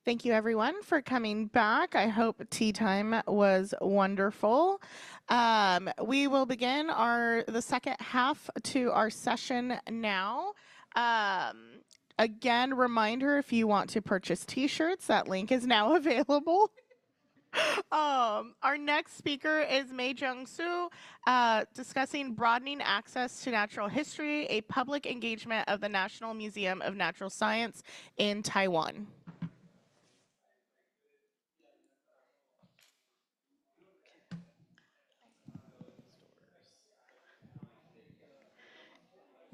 Thank you, everyone, for coming back. I hope tea time was wonderful. We will begin the second half to our session now. Again, reminder, if you want to purchase t-shirts, that link is now available. Our next speaker is Mei Jung Soo, discussing broadening access to natural history, a public engagement of the National Museum of Natural Science in Taiwan.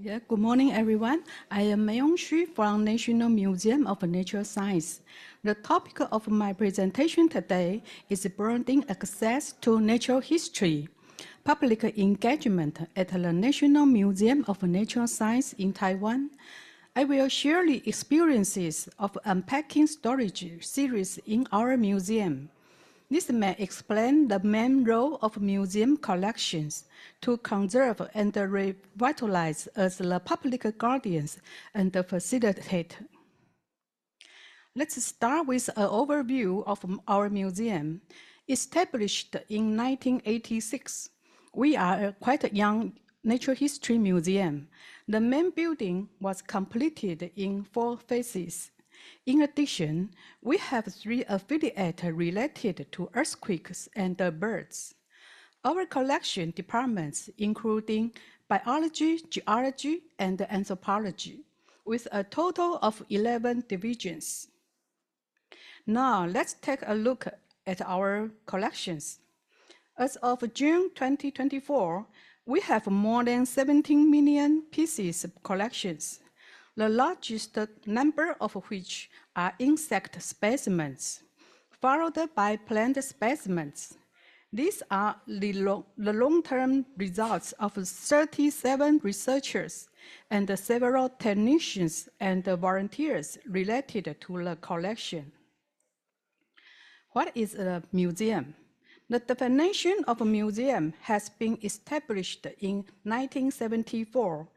Yeah, good morning, everyone. I am Mei Jung Soo from National Museum of Natural Science. The topic of my presentation today is broadening access to natural history, public engagement at the National Museum of Natural Science in Taiwan. I will share the experiences of unpacking storage series in our museum. This may explain the main role of museum collections to conserve and revitalize as the public guardians and facilitate. Let's start with an overview of our museum. Established in 1986, we are a quite young natural history museum. The main building was completed in 4 phases. In addition, we have 3 affiliates related to earthquakes and birds. Our collection departments including biology, geology, and anthropology, with a total of 11 divisions. Now, let's take a look at our collections. As of June 2024, we have more than 17 million pieces of collections, the largest number of which are insect specimens, followed by plant specimens. These are the long-term results of 37 researchers and several technicians and volunteers related to the collection. What is a museum? The definition of a museum has been established in 1974,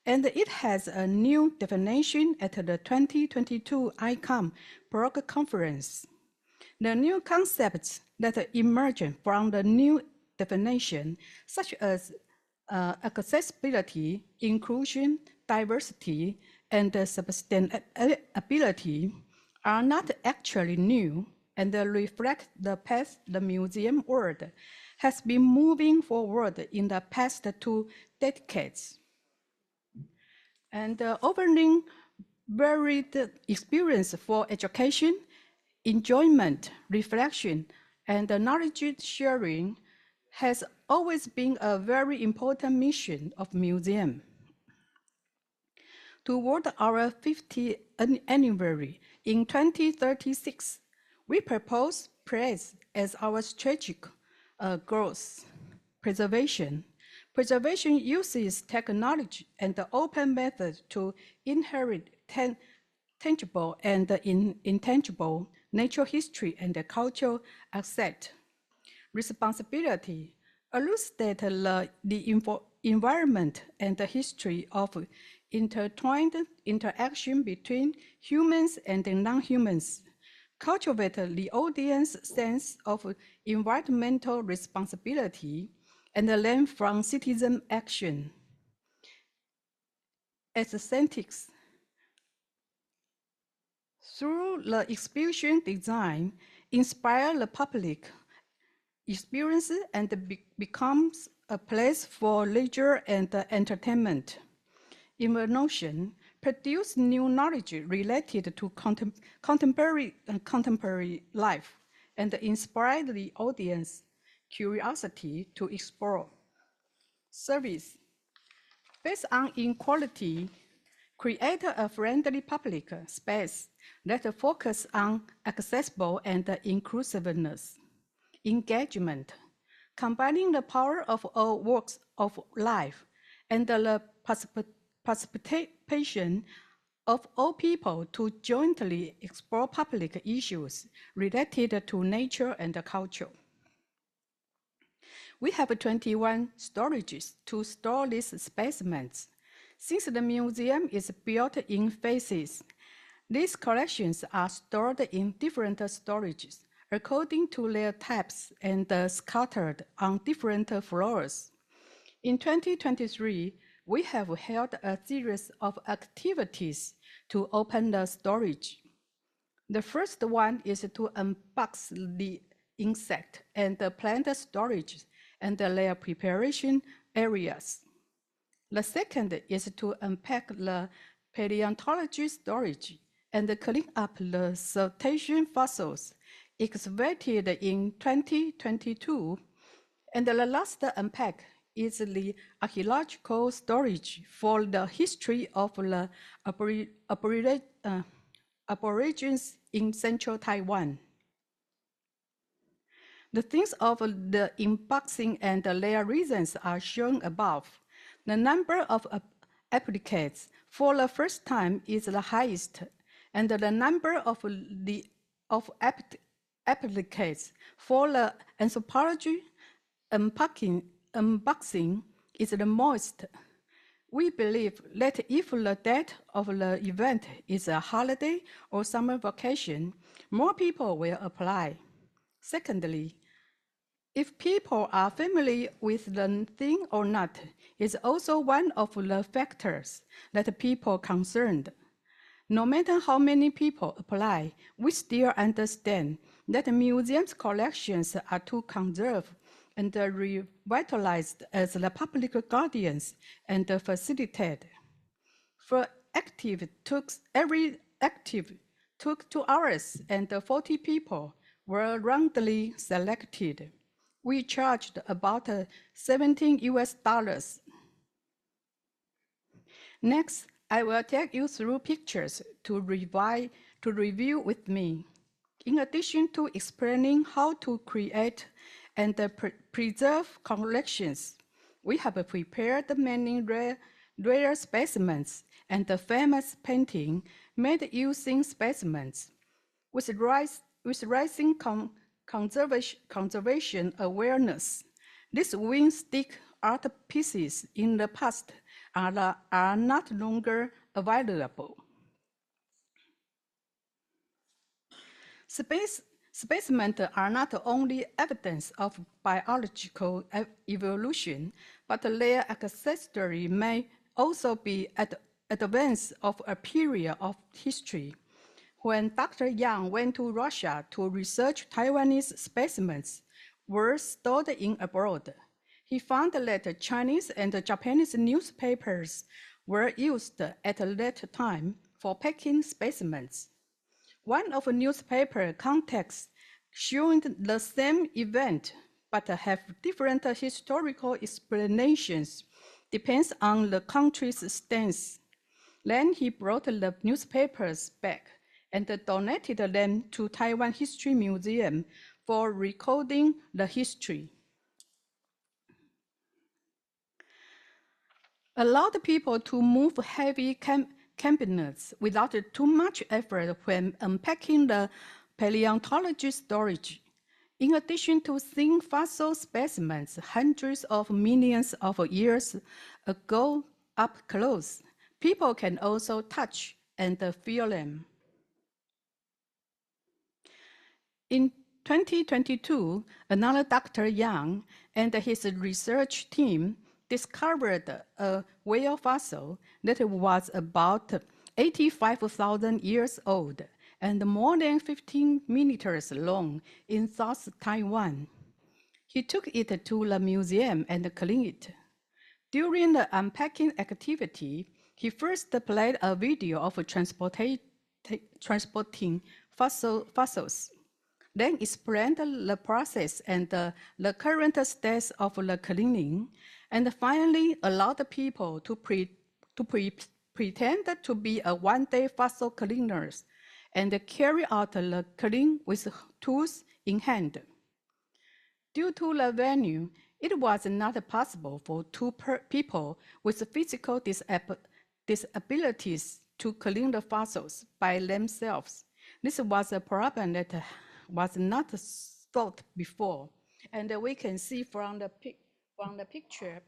and it has a new definition at the 2022 ICOM Prague Conference. The new concepts that emerge from the new definition, such as accessibility, inclusion, diversity, and sustainability, are not actually new and reflect the path the museum world has been moving forward in the past 2 decades. And offering varied experience for education, enjoyment, reflection, and knowledge sharing has always been a very important mission of museum. Toward our 50th anniversary in 2036, we propose praise as our strategic growth. Preservation. Preservation uses technology and the open method to inherit tangible and intangible natural history and cultural assets. Responsibility elucidate the environment and the history of intertwined interaction between humans and non-humans. Cultivate the audience's sense of environmental responsibility and learn from citizen action. Aesthetics. Through the exhibition design, inspire the public experience and becomes a place for leisure and entertainment. Innovation, produce new knowledge related to contemporary life and inspire the audience curiosity to explore. Service, based on equality, create a friendly public space that focus on accessible and inclusiveness. Engagement, combining the power of all walks of life and the participation of all people to jointly explore public issues related to nature and culture. We have 21 storages to store these specimens. Since the museum is built in phases, These collections are stored in different storages according to their types and scattered on different floors. In 2023, we have held a series of activities to open the storage. The first one is to unbox the insect and the plant storage and their preparation areas. The second is to unpack the paleontology storage and clean up the cetacean fossils excavated in 2022. And the last unpack is the archaeological storage for the history of the Aborigines in central Taiwan. The things of the unboxing and their reasons are shown above. The number of applicants for the first time is the highest, and the number of applicants for the anthropology unboxing is the most. We believe that if the date of the event is a holiday or summer vacation, more people will apply. Secondly, if people are familiar with the thing or not is also one of the factors that people concerned. No matter how many people apply, we still understand that museums' collections are to conserve and revitalized as the public guardians and facilitate. Every active took 2 hours and 40 people were randomly selected. We charged about $17. Next, I will take you through pictures to review with me. In addition to explaining how to create and preserve collections, we have prepared many rare specimens and famous painting made using specimens. With rising conservation awareness, these wing stick art pieces in the past are not longer available. Specimens are not only evidence of biological evolution, but their ancestry may also be advance of a period of history. When Dr. Yang went to Russia to research Taiwanese specimens were stored in abroad, he found that Chinese and Japanese newspapers were used at that time for packing specimens. One of the newspaper contexts showing the same event but have different historical explanations depends on the country's stance. Then he brought the newspapers back and donated them to Taiwan History Museum for recording the history. Allowed people to move heavy cabinets without too much effort when unpacking the paleontology storage. In addition to seeing fossil specimens hundreds of millions of years ago up close, people can also touch and feel them. In 2022, another Dr. Yang and his research team discovered a whale fossil that was about 85,000 years old and more than 15 meters long in South Taiwan. He took it to the museum and cleaned it. During the unpacking activity, he first played a video of transporting fossils, then explained the process and the current status of the cleaning, and finally allowed people to pretend to be a one-day fossil cleaners and carry out the cleaning with tools in hand. Due to the venue, it was not possible for two people with physical disabilities to clean the fossils by themselves. This was a problem that was not thought before, and we can see from the picture,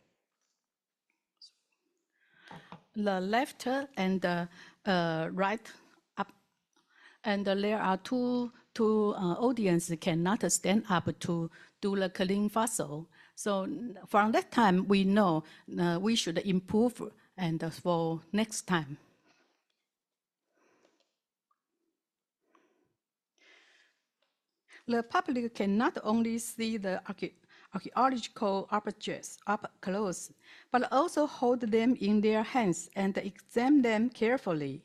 the left and the right And there are two audiences cannot stand up to do the clean fossil. So from that time, we know we should improve and for next time. The public can not only see the archaeological objects up close, but also hold them in their hands and examine them carefully.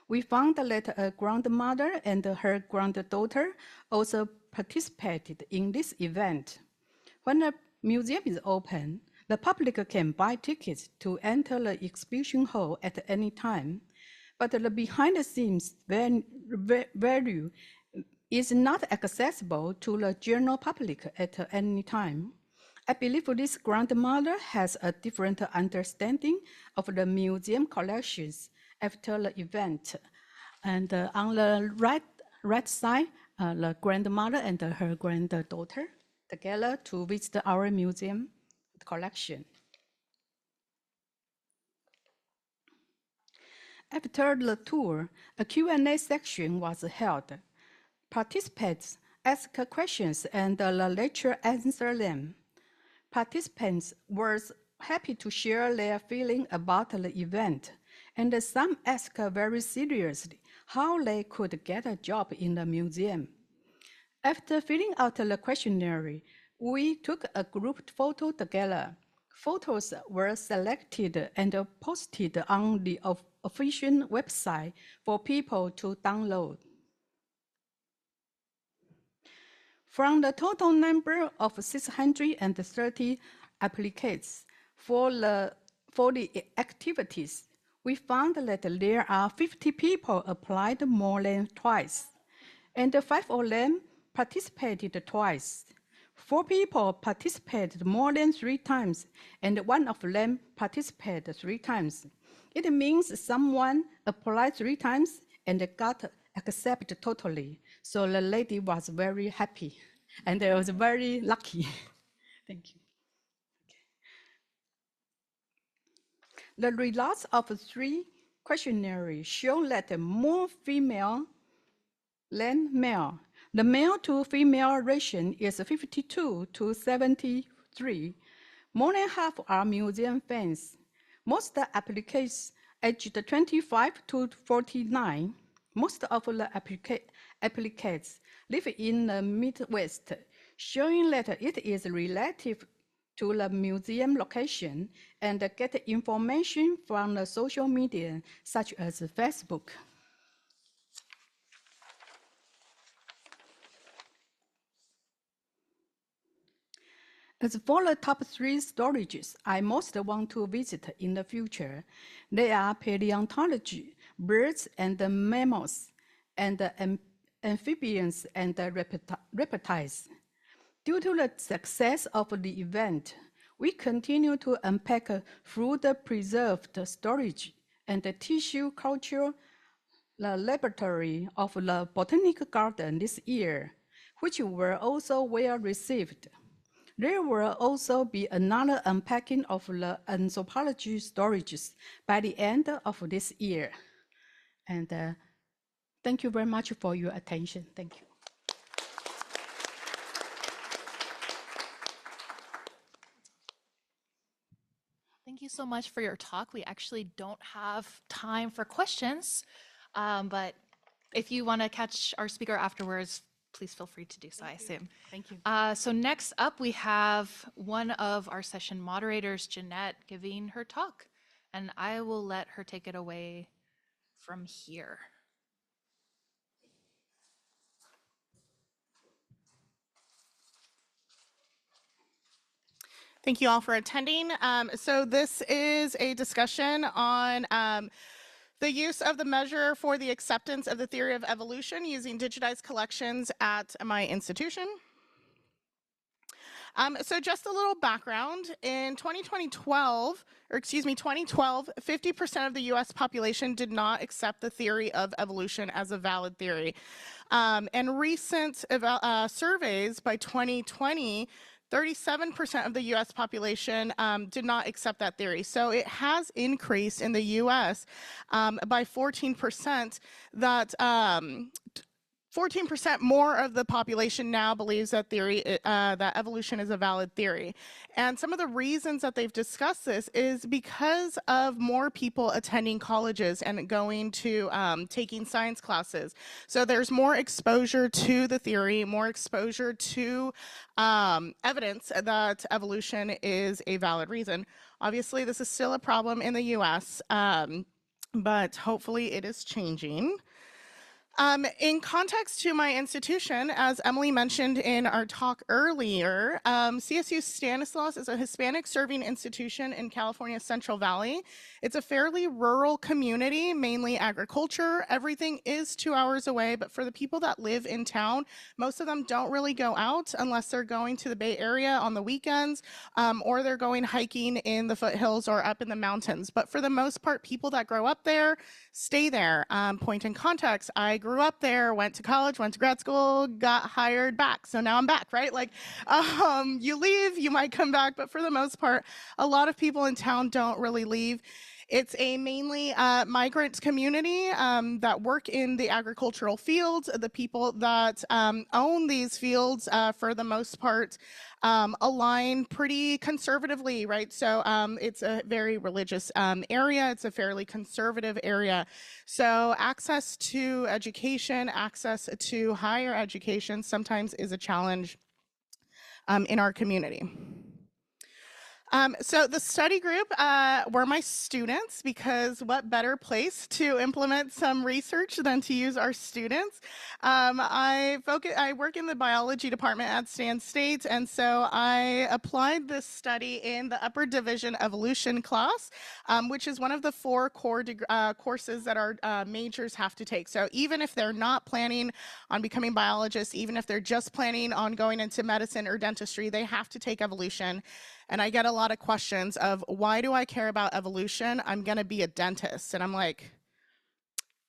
We found that a grandmother and her granddaughter also participated in this event. When a museum is open, the public can buy tickets to enter the exhibition hall at any time, but the behind-the-scenes value is not accessible to the general public at any time. I believe this grandmother has a different understanding of the museum collections after the event. And on the right side, the grandmother and her granddaughter together to visit our museum collection. After the tour, a Q&A section was held. Participants asked questions and the lecturer answered them. Participants were happy to share their feeling about the event, and some asked very seriously how they could get a job in the museum. After filling out the questionnaire, we took a group photo together. Photos were selected and posted on the official website for people to download. From the total number of 630 applicants for the activities, we found that there are 50 people applied more than twice, and 5 of them participated twice. 4 people participated more than 3 times, and 1 of them participated 3 times. It means someone applied 3 times and got accepted totally. So the lady was very happy, and I was very lucky. Thank you. Okay. The results of 3 questionnaires show that more female than male. The male to female ratio is 52 to 73. More than half are museum fans. Most applicants aged 25 to 49. Most of the applicants live in the Midwest, showing that it is relative to the museum location and get information from the social media such as Facebook. As for the top 3 storages I most want to visit in the future, they are paleontology, birds and mammals, and amphibians and reptiles. Due to the success of the event, we continue to unpack food preserved storage and the tissue culture the laboratory of the Botanic Garden this year, which were also well received. There will also be another unpacking of the anthropology storages by the end of this year. And thank you very much for your attention. Thank you. Thank you so much for your talk. We actually don't have time for questions, but if you want to catch our speaker afterwards, please feel free to do so, I assume. Thank you. So next up, we have one of our session moderators, Jeanette, giving her talk, and I will let her take it away from here. Thank you all for attending. So this is a discussion on the use of the measure for the acceptance of the theory of evolution using digitized collections at my institution. So just a little background. In 2012, 50% of the US population did not accept the theory of evolution as a valid theory. And recent surveys by 2020 37% of the US population did not accept that theory. So it has increased in the US by 14%. That 14% more of the population now believes that that evolution is a valid theory. And some of the reasons that they've discussed this is because of more people attending colleges and going to taking science classes. So there's more exposure to the theory, more exposure to evidence that evolution is a valid reason. Obviously, this is still a problem in the US, but hopefully it is changing. In context to my institution, as Emily mentioned in our talk earlier, CSU Stanislaus is a Hispanic serving institution in California's Central Valley. It's a fairly rural community, mainly agriculture. Everything is 2 hours away, but for the people that live in town, most of them don't really go out unless they're going to the Bay Area on the weekends, or they're going hiking in the foothills or up in the mountains. But for the most part, people that grow up there stay there. Point in context, I grew up there, went to college, went to grad school, got hired back. So now I'm back, right? Like, you leave, you might come back, but for the most part, a lot of people in town don't really leave. It's a mainly migrant community that work in the agricultural fields. The people that own these fields, for the most part, align pretty conservatively, right? So it's a very religious area. It's a fairly conservative area. So access to education, access to higher education sometimes is a challenge in our community. So the study group were my students, because what better place to implement some research than to use our students? I work in the biology department at Stan State, and so I applied this study in the upper division evolution class, which is one of the 4 core courses that our majors have to take. So even if they're not planning on becoming biologists, even if they're just planning on going into medicine or dentistry, they have to take evolution. And I get a lot of questions of, why do I care about evolution? I'm going to be a dentist. And I'm like,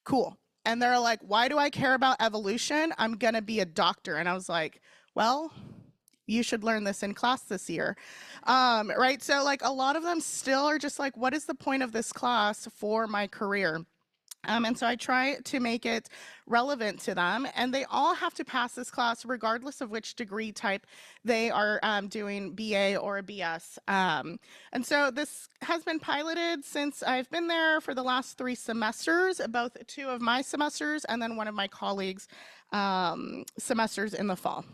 cool. And they're like, why do I care about evolution? I'm going to be a doctor. And I was like, well, you should learn this in class this year. Right? So like a lot of them still are just like, what is the point of this class for my career? And so I try to make it relevant to them, and they all have to pass this class regardless of which degree type they are doing, BA or a BS. And so this has been piloted since I've been there for the last 3 semesters, both 2 of my semesters and then one of my colleagues' semesters in the fall.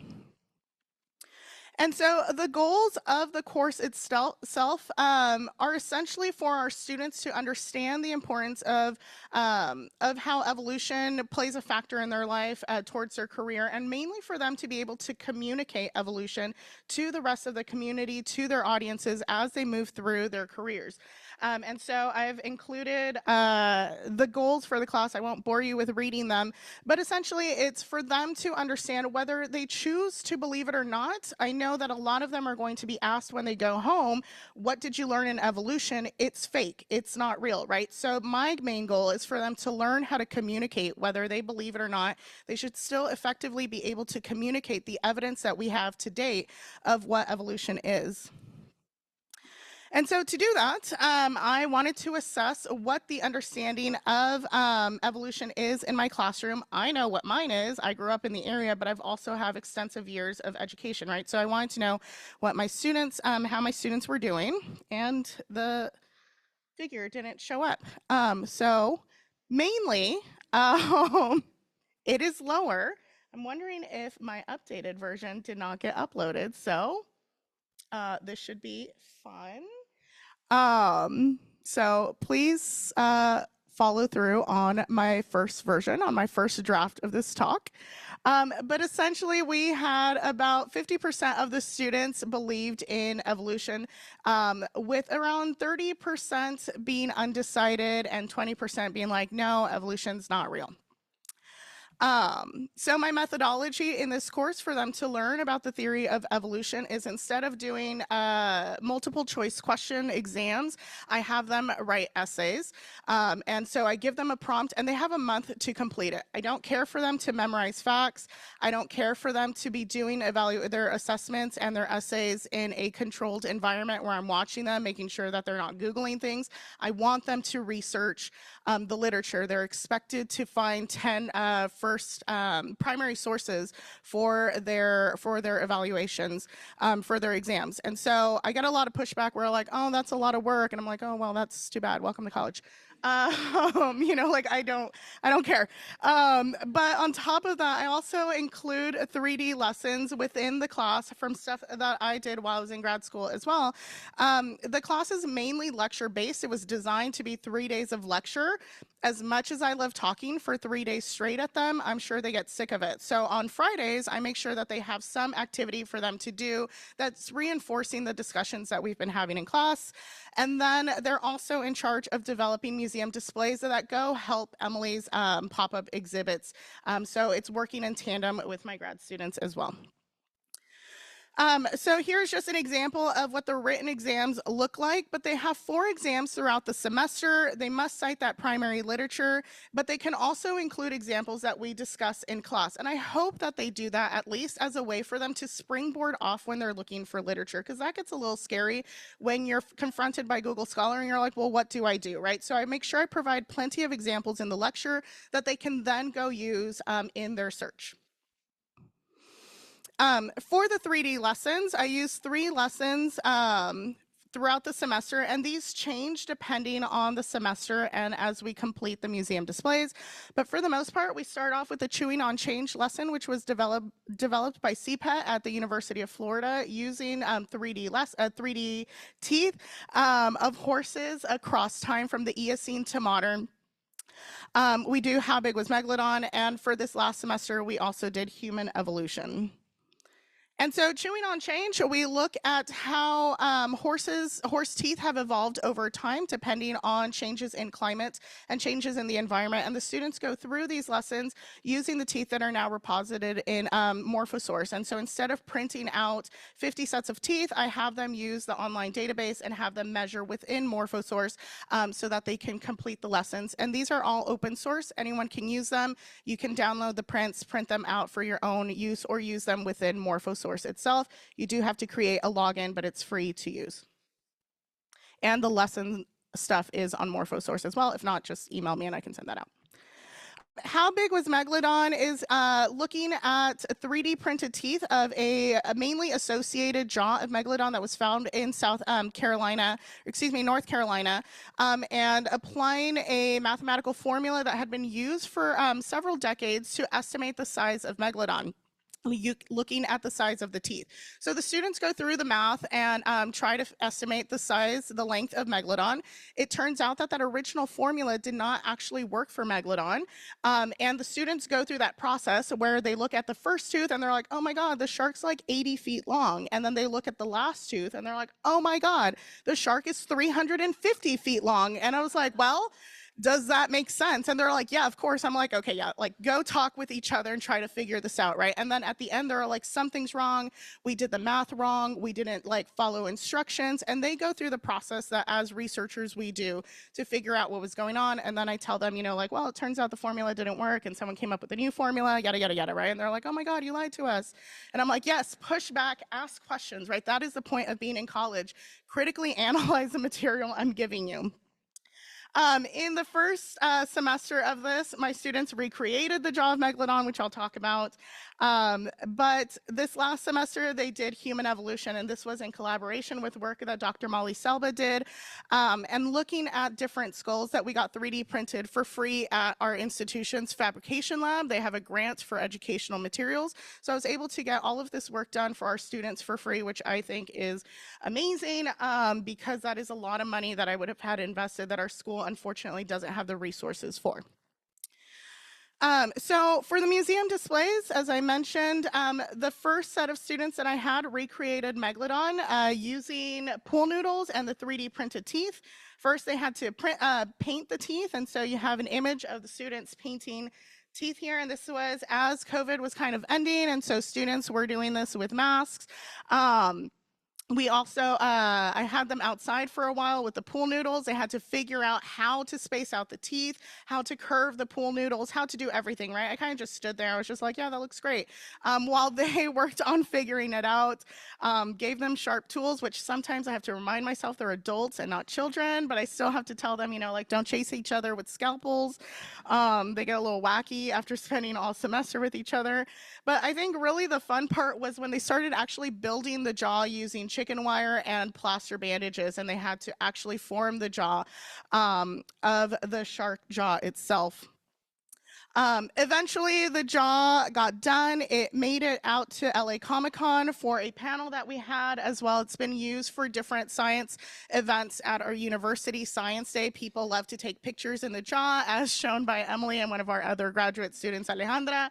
And so the goals of the course itself are essentially for our students to understand the importance of how evolution plays a factor in their life towards their career, and mainly for them to be able to communicate evolution to the rest of the community, to their audiences as they move through their careers. And so I've included the goals for the class. I won't bore you with reading them, but essentially it's for them to understand whether they choose to believe it or not. I know that a lot of them are going to be asked when they go home, what did you learn in evolution? It's fake, it's not real, right? So my main goal is for them to learn how to communicate, whether they believe it or not. They should still effectively be able to communicate the evidence that we have to date of what evolution is. And so to do that, I wanted to assess what the understanding of evolution is in my classroom. I know what mine is. I grew up in the area, but I've also have extensive years of education, right? So I wanted to know what my students, how my students were doing, and the figure didn't show up. So mainly, it is lower. I'm wondering if my updated version did not get uploaded. So this should be fun. So please follow through on my first version, on my first draft of this talk. But essentially, we had about 50% of the students believed in evolution, with around 30% being undecided and 20% being like, no, evolution's not real. So my methodology in this course for them to learn about the theory of evolution is, instead of doing multiple choice question exams, I have them write essays. And so I give them a prompt and they have a month to complete it. I don't care for them to memorize facts. I don't care for them to be doing their assessments and their essays in a controlled environment where I'm watching them, making sure that they're not Googling things. I want them to research the literature. They're expected to find 10 first primary sources for their evaluations, for their exams. And so I get a lot of pushback where like, oh, that's a lot of work. And I'm like, oh, well, that's too bad. Welcome to college. Like I don't care. But on top of that, I also include 3D lessons within the class from stuff that I did while I was in grad school as well. The class is mainly lecture based. It was designed to be 3 days of lecture. As much as I love talking for 3 days straight at them, I'm sure they get sick of it. So on Fridays, I make sure that they have some activity for them to do that's reinforcing the discussions that we've been having in class. And then they're also in charge of developing museum displays that go help Emily's pop-up exhibits. So it's working in tandem with my grad students as well. So here's just an example of what the written exams look like, but they have 4 exams throughout the semester. They must cite that primary literature, but they can also include examples that we discuss in class. And I hope that they do that at least as a way for them to springboard off when they're looking for literature, because that gets a little scary when you're confronted by Google Scholar and you're like, well, what do I do, right? So I make sure I provide plenty of examples in the lecture that they can then go use in their search. For the 3D lessons, I use 3 lessons throughout the semester, and these change depending on the semester and as we complete the museum displays. But for the most part, we start off with the Chewing on Change lesson, which was developed by CPET at the University of Florida using 3D teeth of horses across time from the Eocene to modern. We do How Big Was Megalodon, and for this last semester, we also did Human Evolution. And so Chewing on Change, we look at how horse teeth have evolved over time depending on changes in climate and changes in the environment. And the students go through these lessons using the teeth that are now reposited in Morphosource. And so instead of printing out 50 sets of teeth, I have them use the online database and have them measure within Morphosource so that they can complete the lessons. And these are all open source. Anyone can use them. You can download the prints, print them out for your own use, or use them within Morphosource itself. You do have to create a login, but it's free to use. And the lesson stuff is on Morphosource as well. If not, just email me and I can send that out. How Big Was Megalodon is looking at 3D printed teeth of a mainly associated jaw of Megalodon that was found in North Carolina, and applying a mathematical formula that had been used for several decades to estimate the size of Megalodon, looking at the size of the teeth. So the students go through the math and try to estimate the length of Megalodon. It turns out that original formula did not actually work for Megalodon. And the students go through that process where they look at the first tooth and they're like, oh my God, the shark's like 80 feet long. And then they look at the last tooth and they're like, oh my God, the shark is 350 feet long. And I was like, well, does that make sense? And they're like, yeah, of course. I'm like, okay, yeah, like go talk with each other and try to figure this out, right? And then at the end, they're like, something's wrong. We did the math wrong. We didn't like follow instructions. And they go through the process that as researchers we do to figure out what was going on. And then I tell them, like, well, it turns out the formula didn't work and someone came up with a new formula, yada, yada, yada, right? And they're like, oh my God, you lied to us. And I'm like, yes, push back, ask questions, right? That is the point of being in college. Critically analyze the material I'm giving you. In the first semester of this, my students recreated the jaw of Megalodon, which I'll talk about. But this last semester, they did Human Evolution, and this was in collaboration with work that Dr. Molly Selba did, and looking at different skulls that we got 3D printed for free at our institution's fabrication lab. They have a grant for educational materials. So I was able to get all of this work done for our students for free, which I think is amazing because that is a lot of money that I would have had invested that our school unfortunately doesn't have the resources for. So for the museum displays, as I mentioned, the first set of students that I had recreated Megalodon using pool noodles and the 3D printed teeth. First, they had to paint the teeth, and so you have an image of the students painting teeth here, and this was as COVID was kind of ending, and so students were doing this with masks. We also, I had them outside for a while with the pool noodles. They had to figure out how to space out the teeth, how to curve the pool noodles, how to do everything, right? I kind of just stood there. I was just like, yeah, that looks great. While they worked on figuring it out, gave them sharp tools, which sometimes I have to remind myself they're adults and not children, but I still have to tell them, you know, like, don't chase each other with scalpels. They get a little wacky after spending all semester with each other. But I think really the fun part was when they started actually building the jaw using chicken wire and plaster bandages, and they had to actually form the jaw of the shark jaw itself. Eventually, the jaw got done. It made it out to LA Comic-Con for a panel that we had as well. It's been used for different science events at our university Science Day. People love to take pictures in the jaw, as shown by Emily and one of our other graduate students, Alejandra.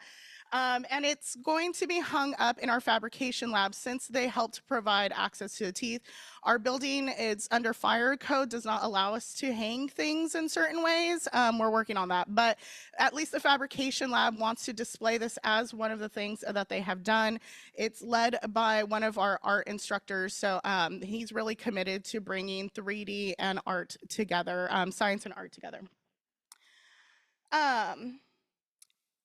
And it's going to be hung up in our fabrication lab since they helped provide access to the teeth. Our building is under fire code, does not allow us to hang things in certain ways. We're working on that, but at least the fabrication lab wants to display this as one of the things that they have done. It's led by one of our art instructors, so he's really committed to bringing 3D and art together, science and art together.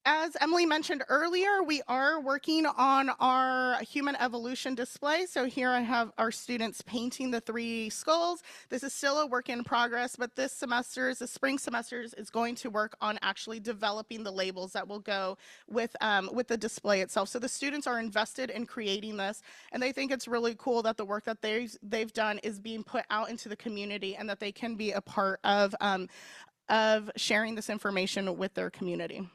As Emily mentioned earlier, we are working on our human evolution display. So here I have our students painting the 3 skulls. This is still a work in progress, but this semester's, the spring semesters, is going to work on actually developing the labels that will go with the display itself. So the students are invested in creating this, and they think it's really cool that the work that they've done is being put out into the community, and that they can be a part of sharing this information with their community.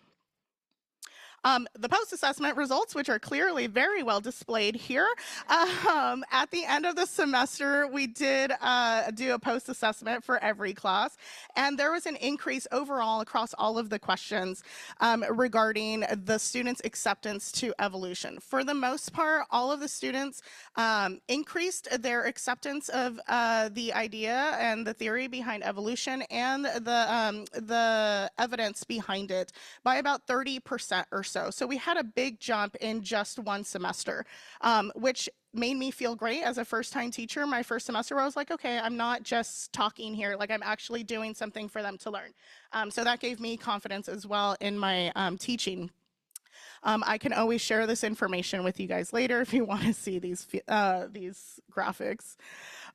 The post-assessment results, which are clearly very well displayed here. At the end of the semester, we did do a post-assessment for every class, and there was an increase overall across all of the questions regarding the students' acceptance to evolution. For the most part, all of the students increased their acceptance of the idea and the theory behind evolution and the evidence behind it by about 30% or so. So we had a big jump in just one semester, which made me feel great as a first-time teacher. My first semester, where I was like, okay, I'm not just talking here, like I'm actually doing something for them to learn. So that gave me confidence as well in my teaching. I can always share this information with you guys later if you want to see these graphics.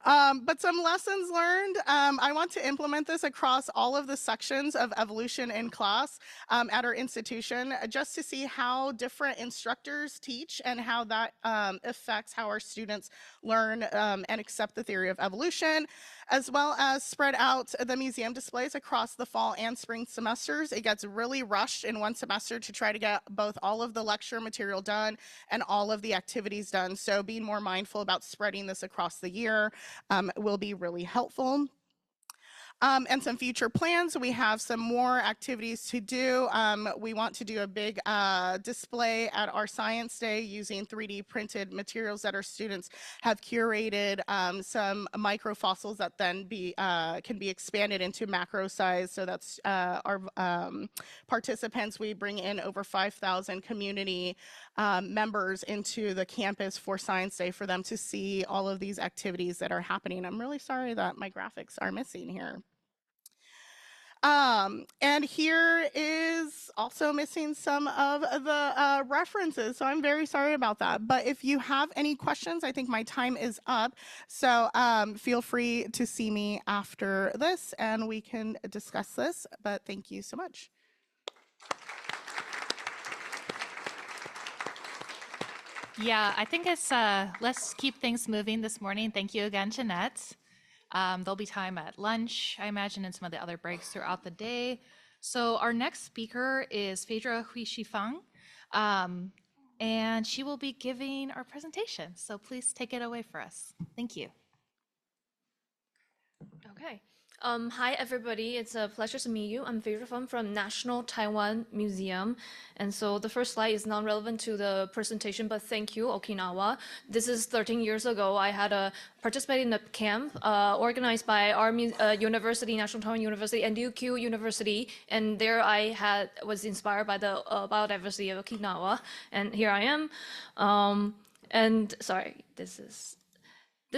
But some lessons learned. I want to implement this across all of the sections of evolution in class at our institution, just to see how different instructors teach and how that affects how our students learn and accept the theory of evolution, as well as spread out the museum displays across the fall and spring semesters. It gets really rushed in one semester to try to get both all of the lecture material done and all of the activities done. So being more mindful about spreading this across the year will be really helpful. And some future plans. We have some more activities to do. We want to do a big display at our Science Day using 3D printed materials that our students have curated, some microfossils that then can be expanded into macro size. So that's our participants. We bring in over 5,000 community members into the campus for Science Day for them to see all of these activities that are happening. I'm really sorry that my graphics are missing here. And here is also missing some of the references, so I'm very sorry about that. But if you have any questions, I think my time is up. So feel free to see me after this and we can discuss this, but thank you so much. Yeah, I think it's, let's keep things moving this morning. Thank you again, Jeanette. There'll be time at lunch, I imagine, and some of the other breaks throughout the day. So our next speaker is Phaedra Huishifang, and she will be giving our presentation. So please take it away for us. Thank you. Okay. Hi everybody, it's a pleasure to meet you. I'm Phaedra from National Taiwan Museum. And so the first slide is not relevant to the presentation, but thank you, Okinawa. This is 13 years ago. I had participated in a camp organized by our university, National Taiwan University, and Ryukyu University. And there I was inspired by the biodiversity of Okinawa. And here I am. And sorry, this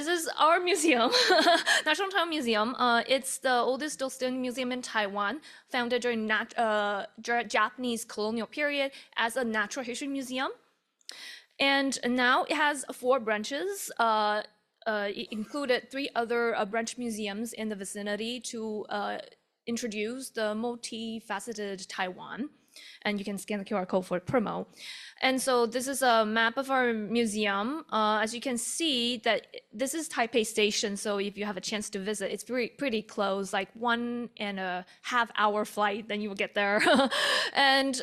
is our museum, National Taiwan Museum. It's the oldest still standing museum in Taiwan, founded during Japanese colonial period as a natural history museum. And now it has 4 branches. It included 3 other branch museums in the vicinity to introduce the multifaceted Taiwan. And you can scan the QR code for promo. And so this is a map of our museum. As you can see, that this is Taipei Station. So if you have a chance to visit, it's pretty close, like 1.5 hour flight, then you will get there. And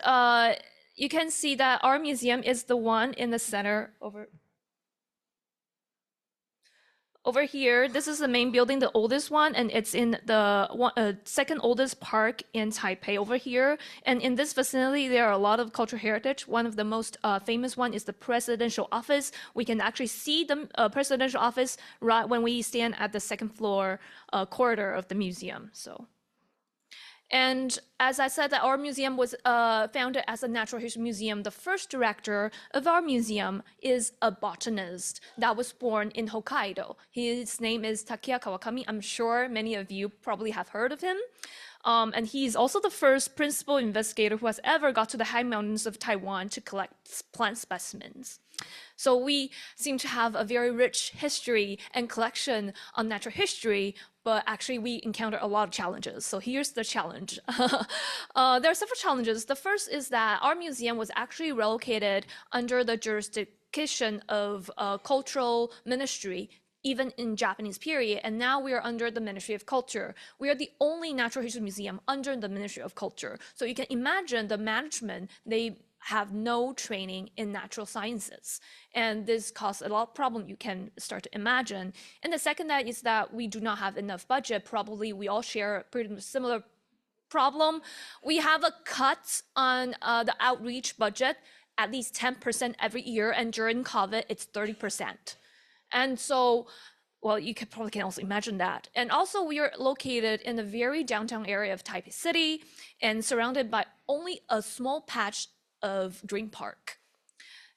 you can see that our museum is the one in the center over here. This is the main building, the oldest one, and it's in the second oldest park in Taipei over here. And in this vicinity, there are a lot of cultural heritage. One of the most famous one is the presidential office. We can actually see the presidential office right when we stand at the second floor corridor of the museum. And as I said, that our museum was founded as a natural history museum. The first director of our museum is a botanist that was born in Hokkaido. His name is Takeya Kawakami. I'm sure many of you probably have heard of him. And he's also the first principal investigator who has ever got to the high mountains of Taiwan to collect plant specimens. So we seem to have a very rich history and collection on natural history, but actually we encounter a lot of challenges. So here's the challenge. There are several challenges. The first is that our museum was actually relocated under the jurisdiction of cultural ministry, even in Japanese period, and now we are under the Ministry of Culture. We are the only natural history museum under the Ministry of Culture. So you can imagine the management, they have no training in natural sciences. And this causes a lot of problem you can start to imagine. And the second that is that we do not have enough budget. Probably we all share a pretty similar problem. We have a cut on the outreach budget, at least 10% every year. And during COVID, it's 30%. And so, well, you probably can also imagine that. And also we are located in a very downtown area of Taipei City and surrounded by only a small patch of green park.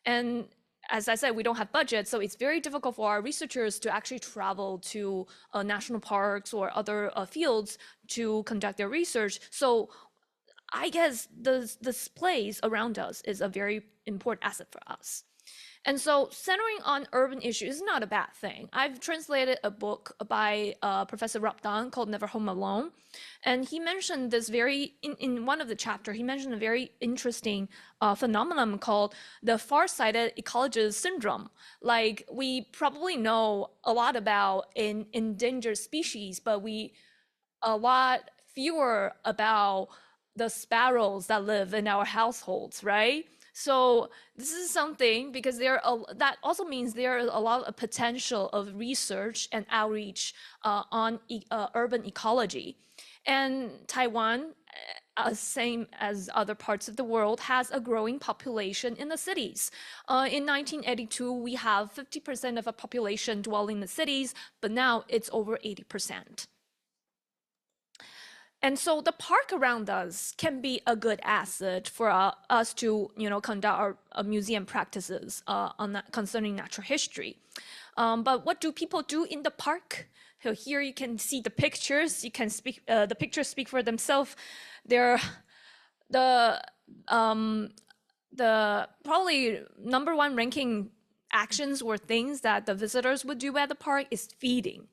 And as I said, we don't have budget, so it's very difficult for our researchers to actually travel to national parks or other fields to conduct their research. So I guess this place around us is a very important asset for us. And so centering on urban issues is not a bad thing. I've translated a book by Professor Rob Dunn called Never Home Alone. And he mentioned this in one of the chapters, he mentioned a very interesting phenomenon called the far-sighted ecologist syndrome. Like, we probably know a lot about endangered species, but a lot fewer about the sparrows that live in our households, right? So this is something, because that also means there are a lot of potential of research and outreach on urban ecology. And Taiwan, same as other parts of the world, has a growing population in the cities. In 1982, we have 50% of a population dwelling in the cities, but now it's over 80%. And so the park around us can be a good asset for us to, conduct our museum practices concerning natural history. But what do people do in the park? So here you can see the pictures. You can the pictures speak for themselves. They're the probably number 1 ranking actions or things that the visitors would do at the park is feeding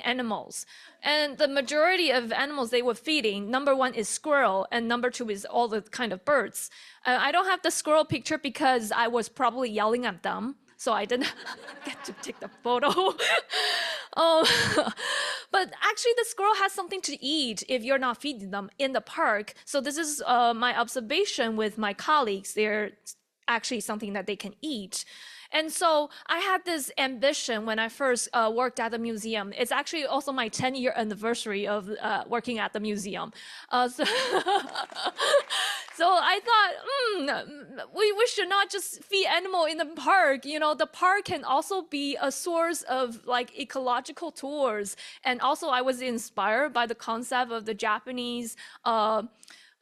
animals. And the majority of animals they were feeding, number 1 is squirrel, and number 2 is all the kind of birds. I don't have the squirrel picture because I was probably yelling at them, so I didn't get to take the photo. But actually the squirrel has something to eat if you're not feeding them in the park. So this is my observation with my colleagues. They're actually something that they can eat. And so I had this ambition when I first worked at the museum. It's actually also my 10-year anniversary of working at the museum. So, so I thought, we should not just feed animal in the park. You know, the park can also be a source of like ecological tours. And also I was inspired by the concept of the Japanese Hana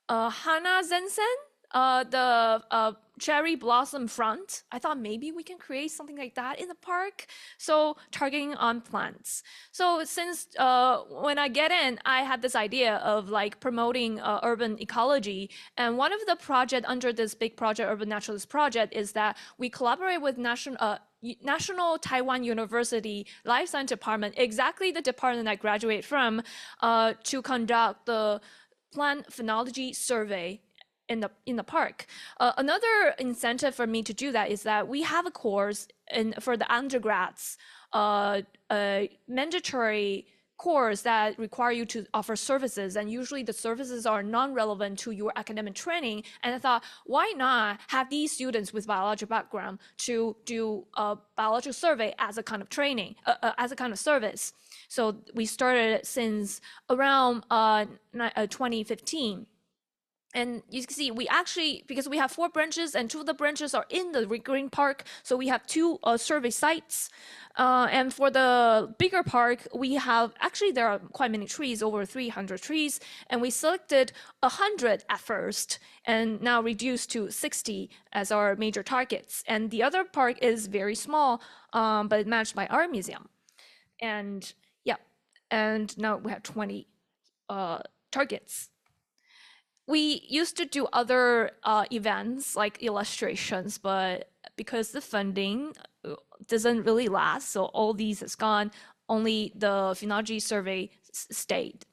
Zensen, the cherry blossom front. I thought maybe we can create something like that in the park. So targeting on plants. So since when I get in, I had this idea of like promoting urban ecology. And one of the project under this big project, Urban Naturalist Project, is that we collaborate with National Taiwan University Life Science Department, exactly the department I graduated from, to conduct the plant phenology survey in the park. Another incentive for me to do that is that we have a course for the undergrads, a mandatory course that require you to offer services, and usually the services are non-relevant to your academic training. And I thought, why not have these students with biological background to do a biological survey as a kind of training, as a kind of service. So we started since around 2015. And you can see we actually, because we have 4 branches and 2 of the branches are in the green park, so we have 2 survey sites. And for the bigger park, we have, actually there are quite many trees, over 300 trees, and we selected 100 at first and now reduced to 60 as our major targets. And the other park is very small, but managed by our museum. And yeah, and now we have 20 targets. We used to do other events like illustrations, but because the funding doesn't really last, so all these is gone, only the phenology survey stayed.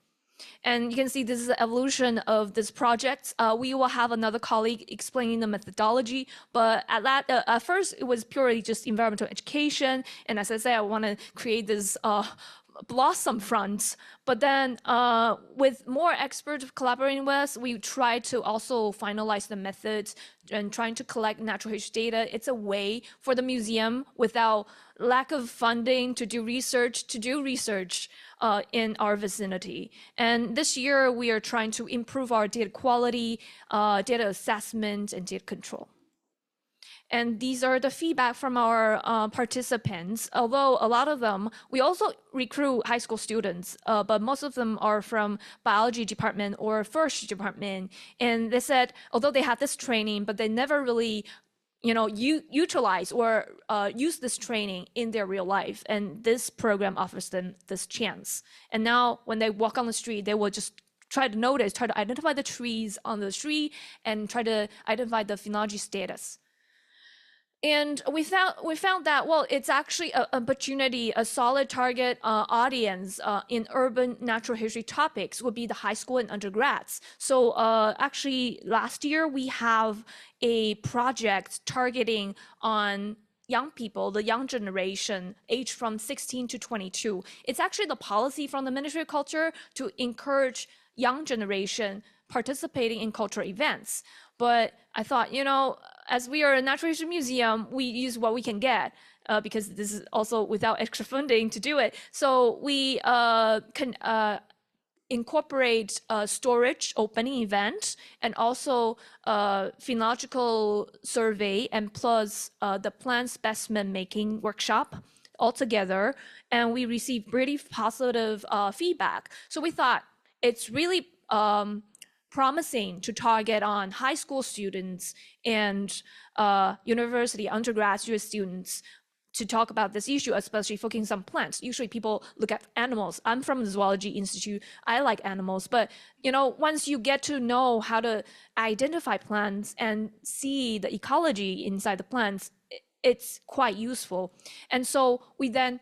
And you can see this is the evolution of this project. We will have another colleague explaining the methodology, but at first it was purely just environmental education. And as I said, I want to create this blossom front, but then with more experts collaborating with us, we try to also finalize the methods and trying to collect natural history data. It's a way for the museum, without lack of funding, to do research in our vicinity. And this year we are trying to improve our data quality, data assessment, and data control. And these are the feedback from our participants. Although a lot of them, we also recruit high school students, but most of them are from biology department or forestry department. And they said, although they had this training, but they never really, utilize or use this training in their real life. And this program offers them this chance. And now when they walk on the street, they will just try to identify the trees on the street and try to identify the phenology status. And we found that, well, it's actually an opportunity, a solid target audience in urban natural history topics would be the high school and undergrads. So actually last year we have a project targeting on young people, the young generation, aged from 16 to 22. It's actually the policy from the Ministry of Culture to encourage young generation participating in cultural events. But I thought, as we are a natural history museum, we use what we can get because this is also without extra funding to do it. So we can incorporate storage opening event and also phenological survey and plus the plant specimen making workshop all together. And we received really positive feedback. So we thought it's really promising to target on high school students and university undergraduate students to talk about this issue, especially focusing on plants. Usually people look at animals. I'm from the Zoology Institute. I like animals, but once you get to know how to identify plants and see the ecology inside the plants, it's quite useful. And so we then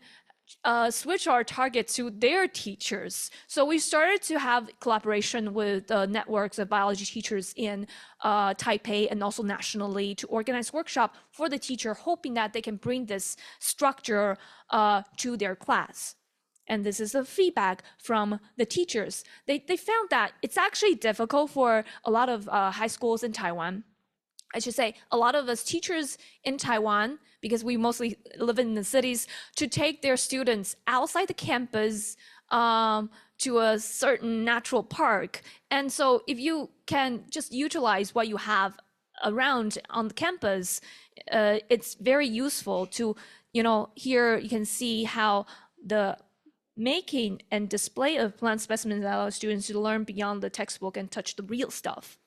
switch our target to their teachers. So we started to have collaboration with networks of biology teachers in Taipei and also nationally to organize workshop for the teacher, hoping that they can bring this structure to their class. And this is the feedback from the teachers. They found that it's actually difficult for a lot of high schools in Taiwan I should say, a lot of us teachers in Taiwan, because we mostly live in the cities, to take their students outside the campus to a certain natural park. And so if you can just utilize what you have around on the campus, it's very useful to, here you can see how the making and display of plant specimens allows students to learn beyond the textbook and touch the real stuff.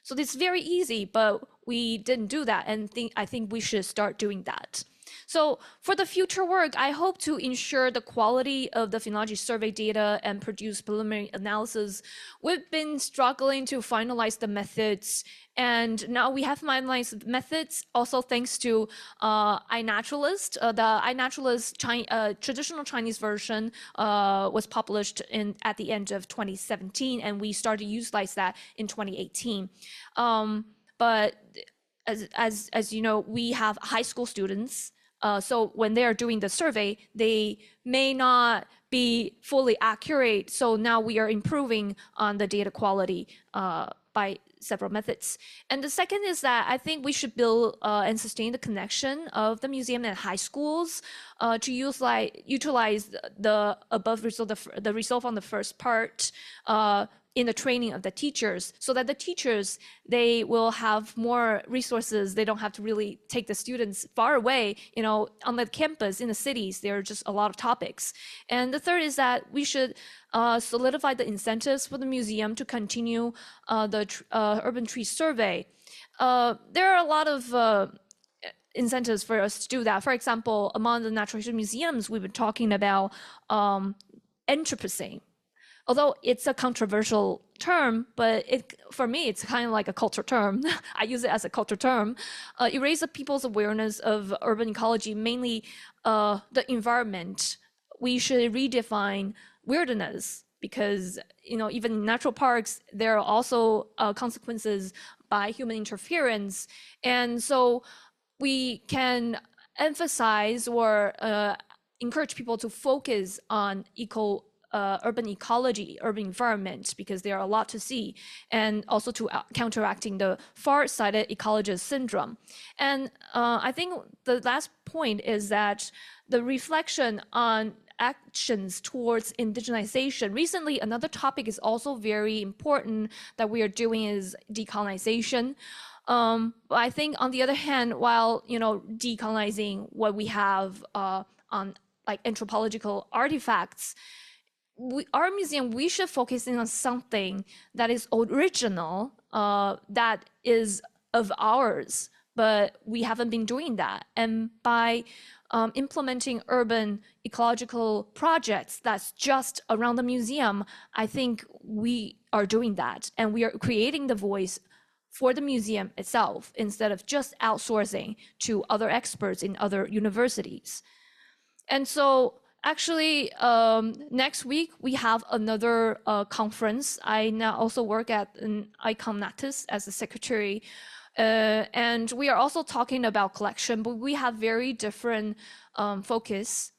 So it's very easy, but we didn't do that, and I think we should start doing that. So for the future work, I hope to ensure the quality of the phenology survey data and produce preliminary analysis. We've been struggling to finalize the methods, and now we have finalized methods, also thanks to iNaturalist. The iNaturalist traditional Chinese version was published at the end of 2017, and we started to utilize that in 2018. But as you know, we have high school students. So when they are doing the survey, they may not be fully accurate. So now we are improving on the data quality by several methods. And the second is that I think we should build and sustain the connection of the museum and high schools to utilize the above result, the result on the first part in the training of the teachers, so that the teachers, they will have more resources. They don't have to really take the students far away, on the campus in the cities. There are just a lot of topics. And the third is that we should solidify the incentives for the museum to continue the urban tree survey. There are a lot of incentives for us to do that. For example, among the natural history museums, we've been talking about Anthropocene. Although it's a controversial term, but for me, it's kind of like a culture term. I use it as a culture term. It raises people's awareness of urban ecology, mainly the environment. We should redefine wilderness because, even in natural parks, there are also consequences by human interference. And so we can emphasize or encourage people to focus on urban ecology, urban environment, because there are a lot to see, and also to counteracting the far-sighted ecologist syndrome. And I think the last point is that the reflection on actions towards indigenization. Recently, another topic is also very important that we are doing is decolonization. But I think on the other hand, while decolonizing what we have on like anthropological artifacts, our museum, we should focus in on something that is original, that is of ours, but we haven't been doing that. And by implementing urban ecological projects that's just around the museum, I think we are doing that. And we are creating the voice for the museum itself instead of just outsourcing to other experts in other universities. And so actually, next week, we have another conference. I now also work at an ICOM Natus as a secretary. And we are also talking about collection, but we have very different focus,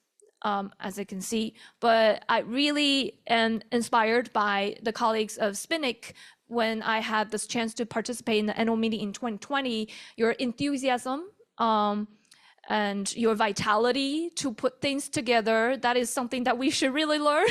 as I can see. But I really am inspired by the colleagues of Spnhc when I had this chance to participate in the annual meeting in 2020. Your enthusiasm, and your vitality to put things together, that is something that we should really learn.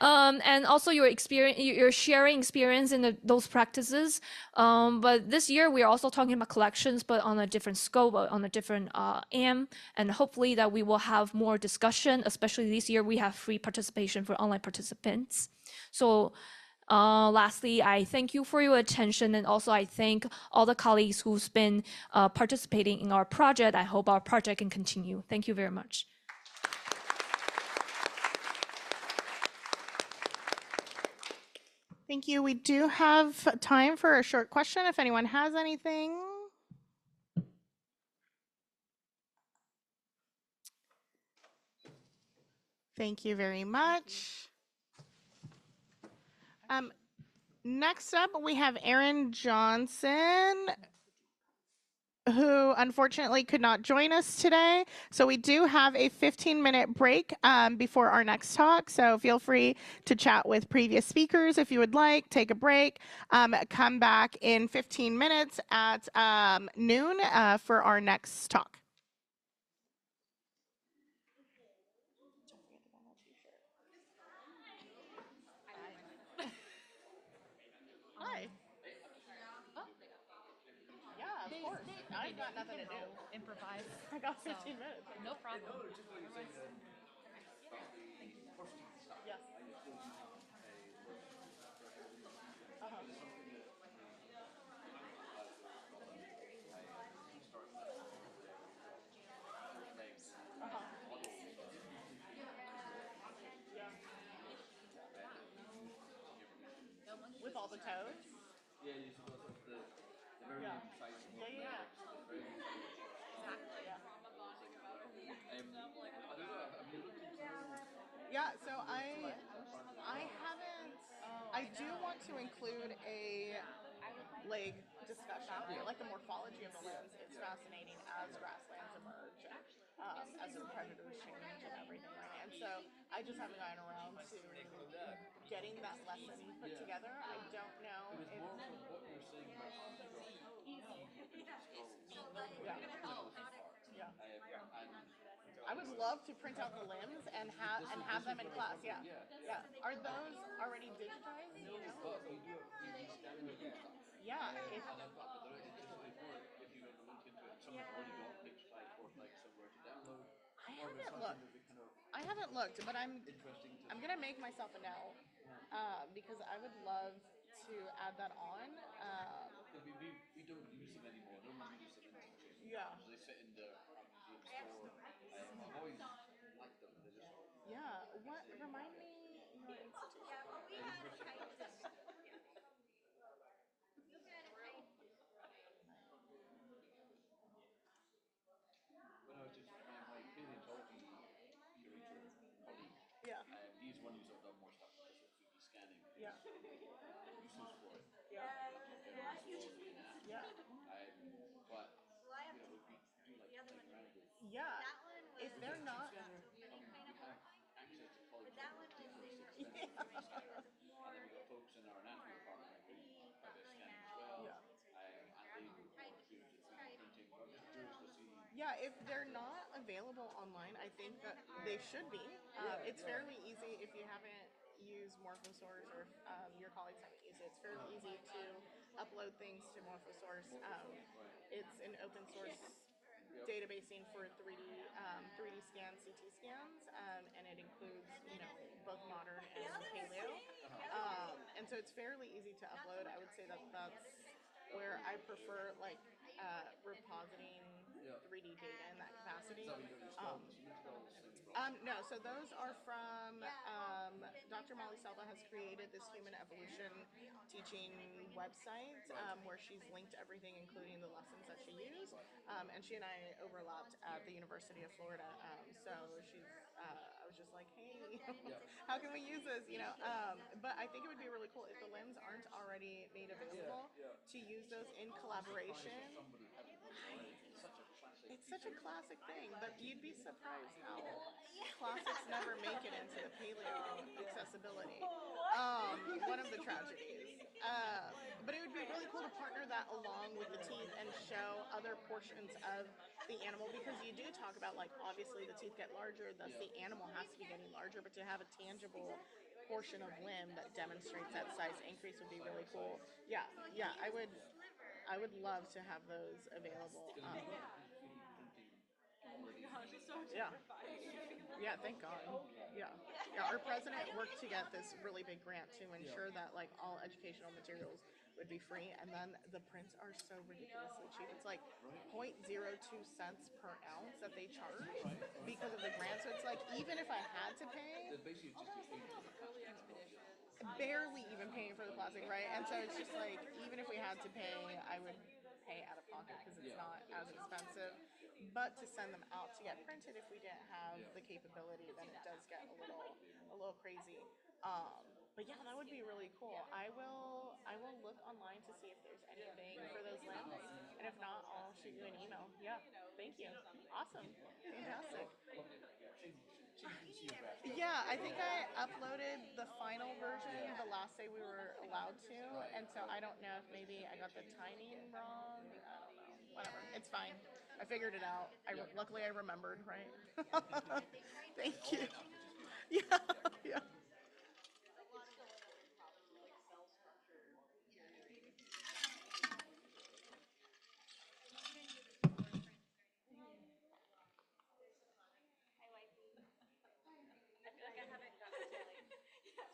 And also your experience, your sharing experience in those practices. But this year we are also talking about collections, but on a different scope, on a different aim, and hopefully that we will have more discussion, especially this year we have free participation for online participants. So lastly, I thank you for your attention, and also I thank all the colleagues who's been participating in our project. I hope our project can continue. Thank you very much. Thank you. We do have time for a short question if anyone has anything. Thank you very much. Next up, we have Aaron Johnson. who unfortunately could not join us today. So we do have a 15-minute break before our next talk. So feel free to chat with previous speakers if you would like, take a break, come back in 15 minutes at noon for our next talk. Hi. Yeah, of course. I've got nothing to do. Improvise. I got So, 15 minutes. no problem. Yes. Uh-huh. Uh-huh. Yeah. With all the toes? Yeah. Yeah, yeah, yeah. Yeah, so I haven't I do want to include a leg discussion, like the morphology of the limbs. It's fascinating as grasslands emerge, as the predators change and everything, right? And so I just haven't gotten around to getting that lesson put together. I don't know if yeah. Yeah. I would love to print out the limbs and have them in class. Yeah. Yeah. Are those already digitized? Do you know? Yeah. I haven't looked. I haven't looked, but I'm gonna make myself a note because I would love to add that on. Yeah. Yeah. What? Remind me your institution. Yeah. Yeah. Yeah. Yeah. Yeah. If they're not. Yeah, if they're not available online, I think that they should be. It's fairly easy if you haven't used Morphosource or if your colleagues haven't used it. It's fairly easy to upload things to Morphosource. It's an open source databasing for 3D scans, CT scans, and it includes both modern and paleo. And so it's fairly easy to upload. I would say that that's where I prefer repositing 3D data in that capacity. No, so those are from Dr. Molly Selva has created this human evolution teaching website where she's linked everything, including the lessons that she used. And she and I overlapped at the University of Florida. So I was just like, hey, how can we use this? But I think it would be really cool if the limbs aren't already made available to use those in collaboration. It's such a classic thing, but you'd be surprised how classics never make it into the paleo accessibility. One of the tragedies. But it would be really cool to partner that along with the teeth and show other portions of the animal because you do talk about obviously the teeth get larger, thus the animal has to be getting larger, but to have a tangible portion of limb that demonstrates that size increase would be really cool. Yeah, yeah, I would love to have those available. Yeah. Yeah, thank God. Yeah. Yeah, our president worked to get this really big grant to ensure that all educational materials would be free, and then the prints are so ridiculously cheap. It's like 0.02 cents per ounce that they charge because of the grant. So it's even if I had to pay, barely even paying for the plastic, right? And so it's just even if we had to pay, I would pay out of pocket because it's not as expensive. But to send them out to get printed, if we didn't have the capability, then it does get a little crazy. But yeah, that would be really cool. I will look online to see if there's anything for those links, and if not, I'll shoot you an email. Yeah, thank you. Awesome, fantastic. Yeah, I think I uploaded the final version the last day we were allowed to, and so I don't know if maybe I got the timing wrong. I don't know. Whatever, it's fine. I figured it out. Luckily I remembered, right? Thank you. Yeah, yeah.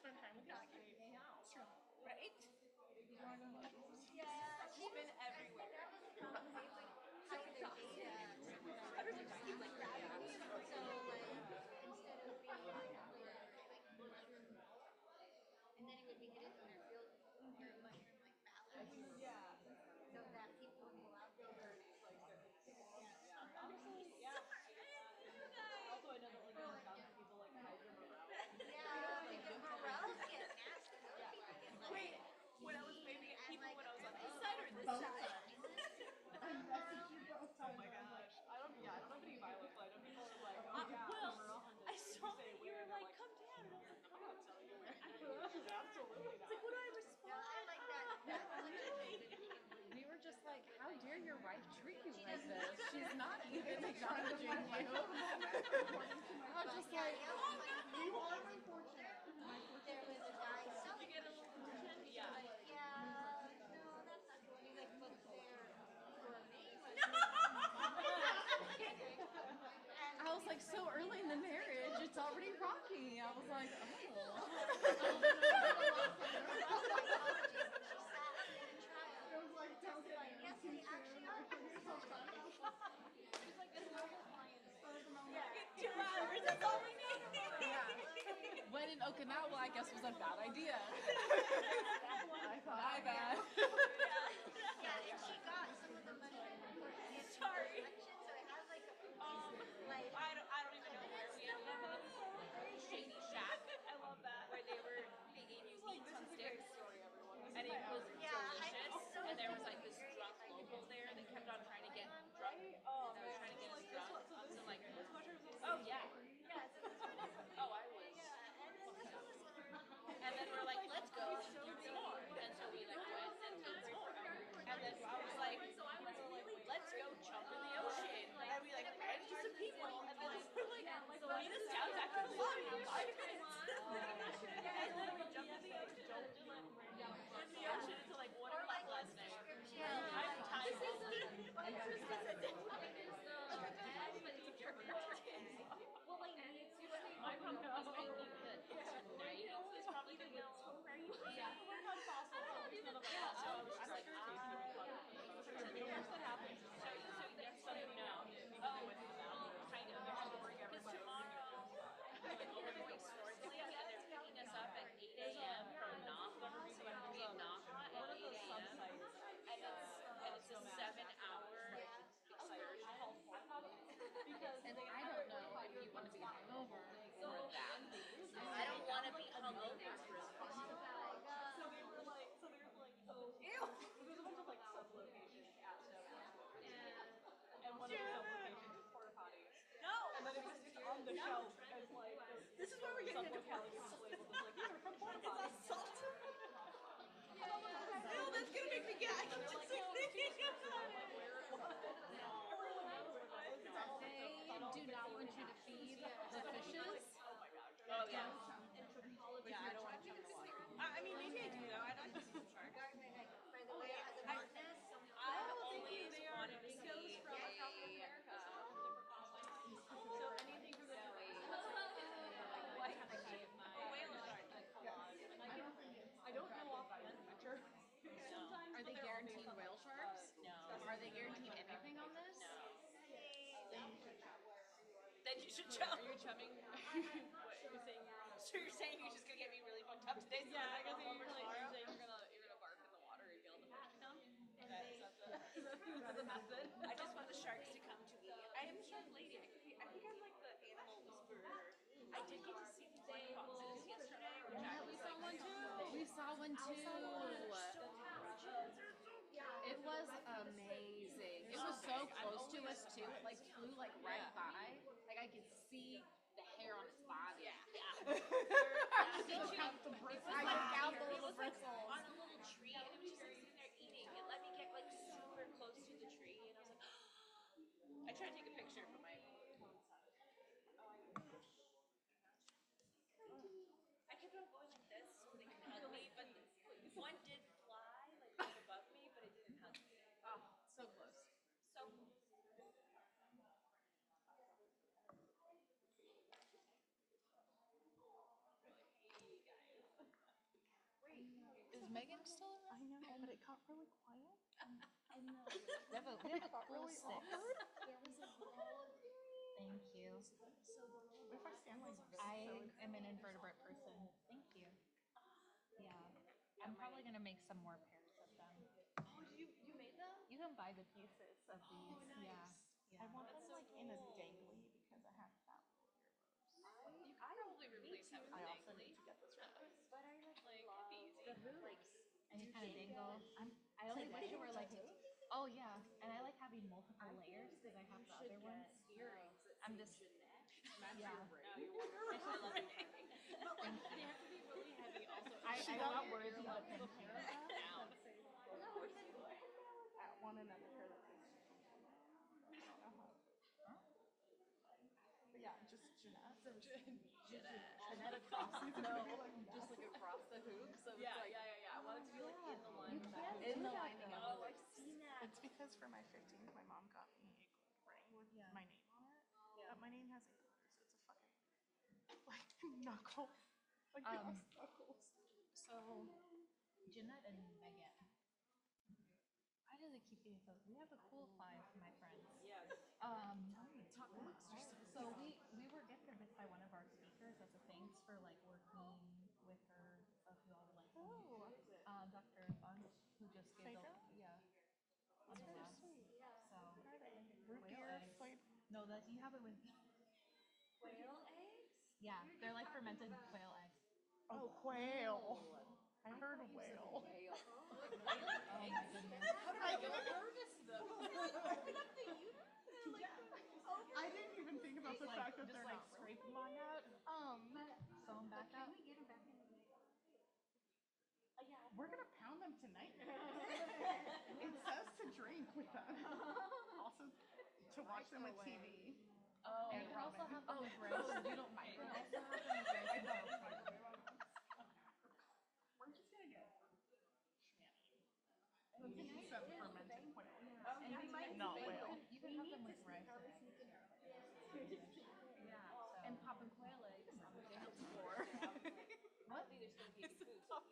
Spend time with you. Right? And then it would be hidden in their field or mushroom like balance. Yeah. So that people would go out there. Also, I know that like when found people like hide your morale. Yeah, because morels get nasty. Wait, when I was maybe people when I was on this side or this side. Oh my gosh. I don't have any violence, but I know people are like, oh yeah, morale hunted. I saw that you were like, come down, and I was like, I'm not telling you. Absolutely not. it's like, what do I respond? I like that. We were just like, how dare your wife treat you like this? She's not even acknowledging you. I was just like, You are unfortunate. There was a guy selling Get a little attention. Yeah. like, yeah, no, that's not cool. And he's like, but they're for me. I was like, so early in the marriage, it's already rocky. I was like, oh. Yes, they actually are. In 2 hours, that's all we need. When in Okinawa, I guess was a bad idea. My bad. Yeah, and she got some of the money in Sorry. collection, so it has like I don't even know where we ended up. Shady Shack. I love that. Where they gave you meats on sticks. And it was delicious. And there was like this drunk local there that kept on trying to get drunk. That was trying to get us drunk. So like, oh yeah. Oh, I was. And then we're like, let's go and eat some more. And so we like went and ate some more. And then I was like, let's go jump in the ocean. And we like ran into some people. And then we're like, meet us down after the lobby in 5 minutes. And then we jumped in the ocean. In the ocean until like 1 o'clock last night. I'm tired. My problem is I think that tonight is probably going to get so crazy. Yeah. So I was just like, so no. Oh, kind of. Because tomorrow we're going snorkeling and they're picking us up at 8 a.m. from Naka. So I'm going to be in Naka at 8 a.m. And it's a 7-hour excursion. And I don't know if you want to be hungover or that. I don't want to be hungover for this. So they were like, ew. There's a bunch of like sub locations at Snowmass. And one of the sub locations is porta potties. No! And then it's on the shelf as like This is where we're getting into localities labeled as like, these are from porta potties. salt. No, that's gonna make me gag. Just like thinking about it. They do not want you to feed the fishes. Oh yeah. Yeah, I don't want to feed the water. I mean, maybe I do though. I'd like to see some sharks. by the way, as a botanist, I've always wanted to see a So anything from the whale shark. I don't know offhand, picture. Sometimes Are they guaranteed whale sharks? No. Are they guaranteed anything on this? Then you should jump. Are you chumming? What, you're saying So you're saying you're just gonna get me really fucked up today? So yeah, I guess I'm you're over like tomorrow? saying you're gonna bark in the water and get all the fish to come. Is that the method? I just want the sharks to come to me. I am a shark lady. I think I'm like the animal whisperer. I did get to see the flying foxes yesterday, which I was like, saw one too. It was amazing. It was so close to us too. It like flew like right by. Like I could see the hair on its body. Yeah. I could count the bristles. I could count the It little was like bristles. on a little tree, and it was just like sitting there eating. It let me get like super close to the tree, and I was like, I tried to take a picture for my phone. I kept on going like this so they could hug me, but one did fly like right above me, but it didn't hug me. Oh, so close. So Is Megan still around? I know, but it got really quiet. We have a cool really stick. awkward. Thank you. What if I stand like this? I am an invertebrate person. Thank you. Yeah. I'm probably gonna make some more pairs of them. Oh, you made them? You can buy the pieces of these. Yeah. I want them like in a dangly because I have that little earlobes. You could probably replace that with I a also need dangly. to get this replaced. But I like the hoops. And you kind of dangle. I only wish it were like. Oh yeah, and I like having multiple layers because I have the other ones. Earrings. I'm just. Yeah. I love it. Thank you. They have to be really heavy also. I'm not worried about them. Down. I want another pair that fits. I don't know how. But yeah, just Jeanette. Jeanette across these. No, Just like across the hoops. So Yeah, it's like, yeah. I want it to be like in the line. in the lining of the I've seen that. It's because for my 15th, my mom got me a ring with my name on it. But my name has 8 letters, so it's a fucking like knuckle. Like glass knuckles. So, Jeanette and Megan. Why do they keep getting so? We have a cool 5, my friends. Yes. So we were gifted this by one of our speakers as a thanks for like working with her. So if you all would like, Dr. Bunch, who just gave the on the last. So Root quail beer, eggs. played. No, that you have it with. quail eggs? Yeah, they're like fermented quail eggs. Oh, quail. I heard whale. Oh my goodness. I didn't even think about the fact that they're like scrape them on out. Sew them back up. We're gonna pound them tonight. It says to drink with them. Also to watch them with TV. Oh, and you can also have them with rice. You don't mind. You can also have them with rice and tofu. We're just gonna get some fermented quail. Not whale. You can have them with rice. and popping quail eggs on the dance floor. What? On the dance floor.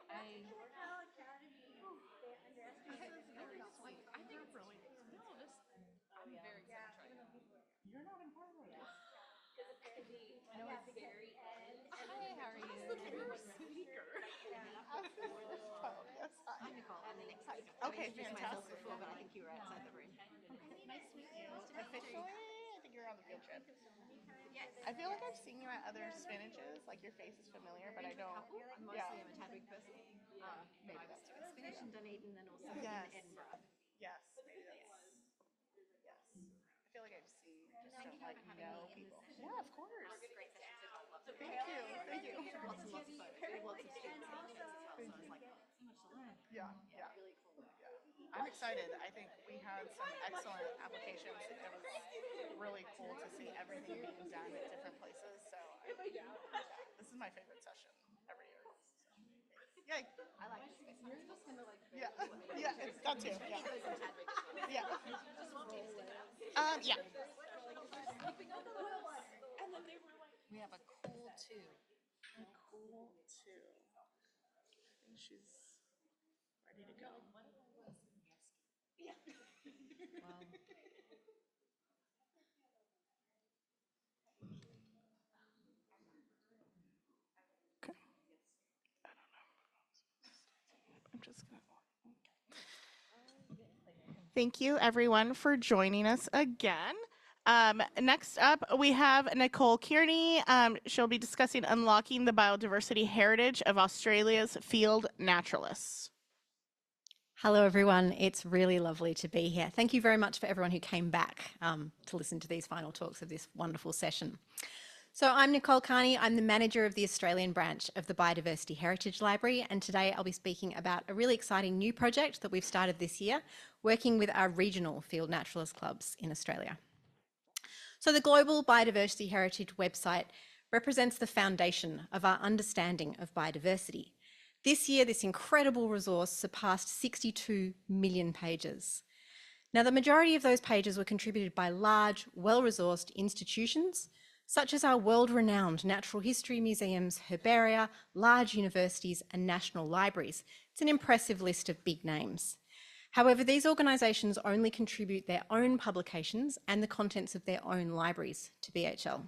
I think it's really No, this. I'm very excited to try it. You're not important. I know it's very end. Hi, how are you? Yes, I'm Nicole. I'm the next speaker. Okay, I introduced myself fantastic. before, but I think you were outside the room. Nice to meet you. Officially, I think you're on the field trip. Yes. I feel like I've seen you at other Spnhcs. Like your face is familiar, but I don't. I'm mostly a Tdwg person. Maybe that's But Spinach and Dunedin and also Yes. in Edinburgh. Yes, maybe that's. Yes. I feel like I've seen just Thank don't you like for having know me in people. this session. Yeah, of course. Great sessions as well. Lots of Thank you. Thank you. Lots and lots of photos. We have lots of students in the as well, so I was like, oh, so much to learn. Yeah, yeah. Really cool. I'm excited. I think we had some excellent applications. It was really cool to see everything being done at different places. So this is my favorite session every year. Yeah, I like this space. You're just gonna like yeah, yeah. It's that too. Yeah, those in Tdwg. yeah. Just want me to stick it out. Yeah. We have a cool 2. Cool too. I think she's ready to go. Well, I'm just gonna. Thank you, everyone, for joining us again. Next up, we have Nicole Kearney. She'll be discussing unlocking the biodiversity heritage of Australia's field naturalists. Hello, everyone. It's really lovely to be here. Thank you very much for everyone who came back to listen to these final talks of this wonderful session. So I'm Nicole Kearney. I'm the manager of the Australian branch of the Biodiversity Heritage Library, and today I'll be speaking about a really exciting new project that we've started this year, working with our regional field naturalist clubs in Australia. So the Global Biodiversity Heritage website represents the foundation of our understanding of biodiversity. This year, this incredible resource surpassed 62 million pages. Now, the majority of those pages were contributed by large, well-resourced institutions, such as our world-renowned natural history museums, herbaria, large universities, and national libraries. It's an impressive list of big names. However, these organisations only contribute their own publications and the contents of their own libraries to BHL.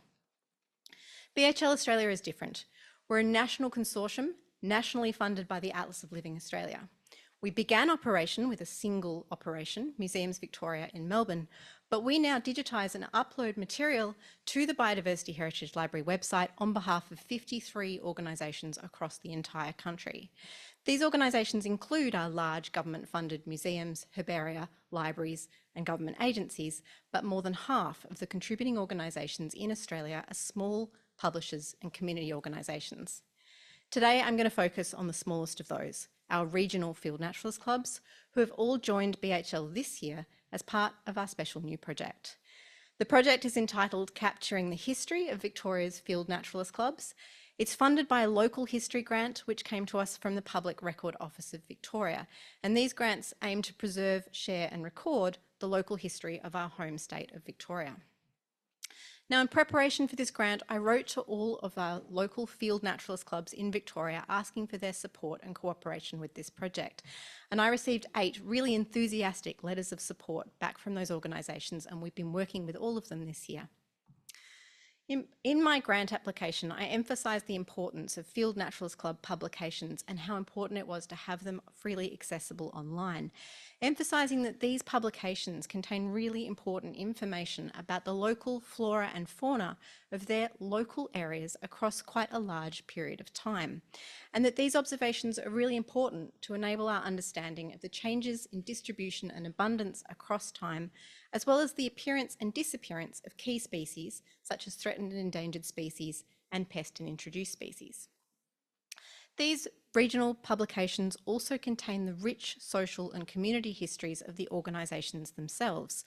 BHL Australia is different. We're a national consortium, nationally funded by the Atlas of Living Australia. We began operation with a single operation, Museums Victoria in Melbourne, but we now digitise and upload material to the Biodiversity Heritage Library website on behalf of 53 organisations across the entire country. These organisations include our large government-funded museums, herbaria, libraries and government agencies, but more than half of the contributing organisations in Australia are small publishers and community organisations. Today, I'm going to focus on the smallest of those, our regional field naturalist clubs, who have all joined BHL this year as part of our special new project. The project is entitled Capturing the History of Victoria's Field Naturalist Clubs. It's funded by a local history grant which came to us from the Public Record Office of Victoria, and these grants aim to preserve, share and record the local history of our home state of Victoria. Now, in preparation for this grant, I wrote to all of our local field naturalist clubs in Victoria asking for their support and cooperation with this project. And I received 8 really enthusiastic letters of support back from those organisations, and we've been working with all of them this year. In my grant application, I emphasised the importance of Field Naturalist Club publications and how important it was to have them freely accessible online, emphasising that these publications contain really important information about the local flora and fauna of their local areas across quite a large period of time, and that these observations are really important to enable our understanding of the changes in distribution and abundance across time, as well as the appearance and disappearance of key species, such as threatened and endangered species and pest and introduced species. These regional publications also contain the rich social and community histories of the organisations themselves.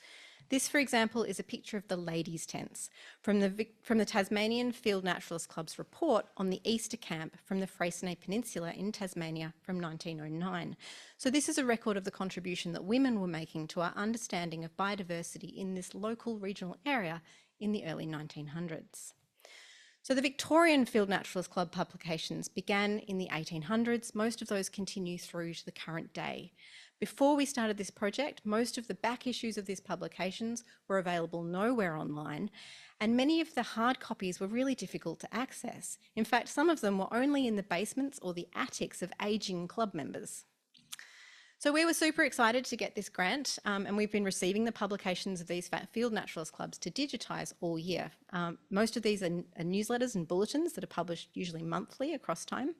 This, for example, is a picture of the ladies' tents from the Tasmanian Field Naturalist Club's report on the Easter camp from the Freycinet Peninsula in Tasmania from 1909. So this is a record of the contribution that women were making to our understanding of biodiversity in this local regional area in the early 1900s. So the Victorian Field Naturalist Club publications began in the 1800s. Most of those continue through to the current day. Before we started this project, most of the back issues of these publications were available nowhere online, and many of the hard copies were really difficult to access. In fact, some of them were only in the basements or the attics of ageing club members. So we were super excited to get this grant, and we've been receiving the publications of these field naturalist clubs to digitise all year. Most of these are newsletters and bulletins that are published usually monthly across time.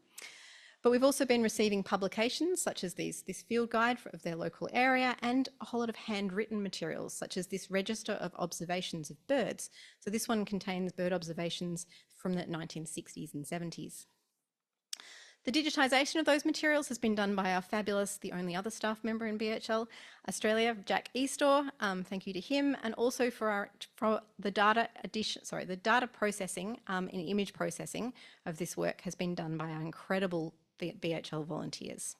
But we've also been receiving publications such as this field guide of their local area and a whole lot of handwritten materials such as this register of observations of birds. So this one contains bird observations from the 1960s and 70s. The digitisation of those materials has been done by our fabulous, the only other staff member in BHL Australia, Jack Eastor. Thank you to him, and also for the data processing and image processing of this work has been done by our incredible BHL volunteers.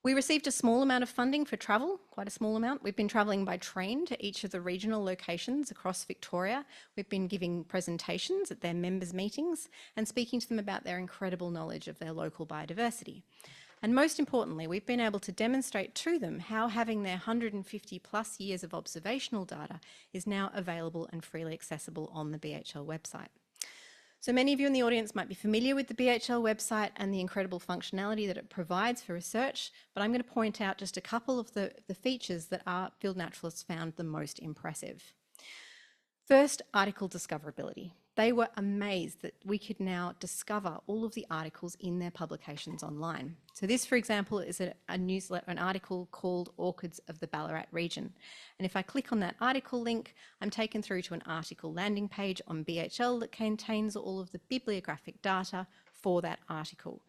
We received a small amount of funding for travel, quite a small amount. We've been travelling by train to each of the regional locations across Victoria. We've been giving presentations at their members' meetings and speaking to them about their incredible knowledge of their local biodiversity. And most importantly, we've been able to demonstrate to them how having their 150 plus years of observational data is now available and freely accessible on the BHL website. So many of you in the audience might be familiar with the BHL website and the incredible functionality that it provides for research, but I'm going to point out just a couple of the features that our field naturalists found the most impressive. First, article discoverability. They were amazed that we could now discover all of the articles in their publications online. So this, for example, is a newsletter, an article called Orchids of the Ballarat Region. And if I click on that article link, I'm taken through to an article landing page on BHL that contains all of the bibliographic data for that article.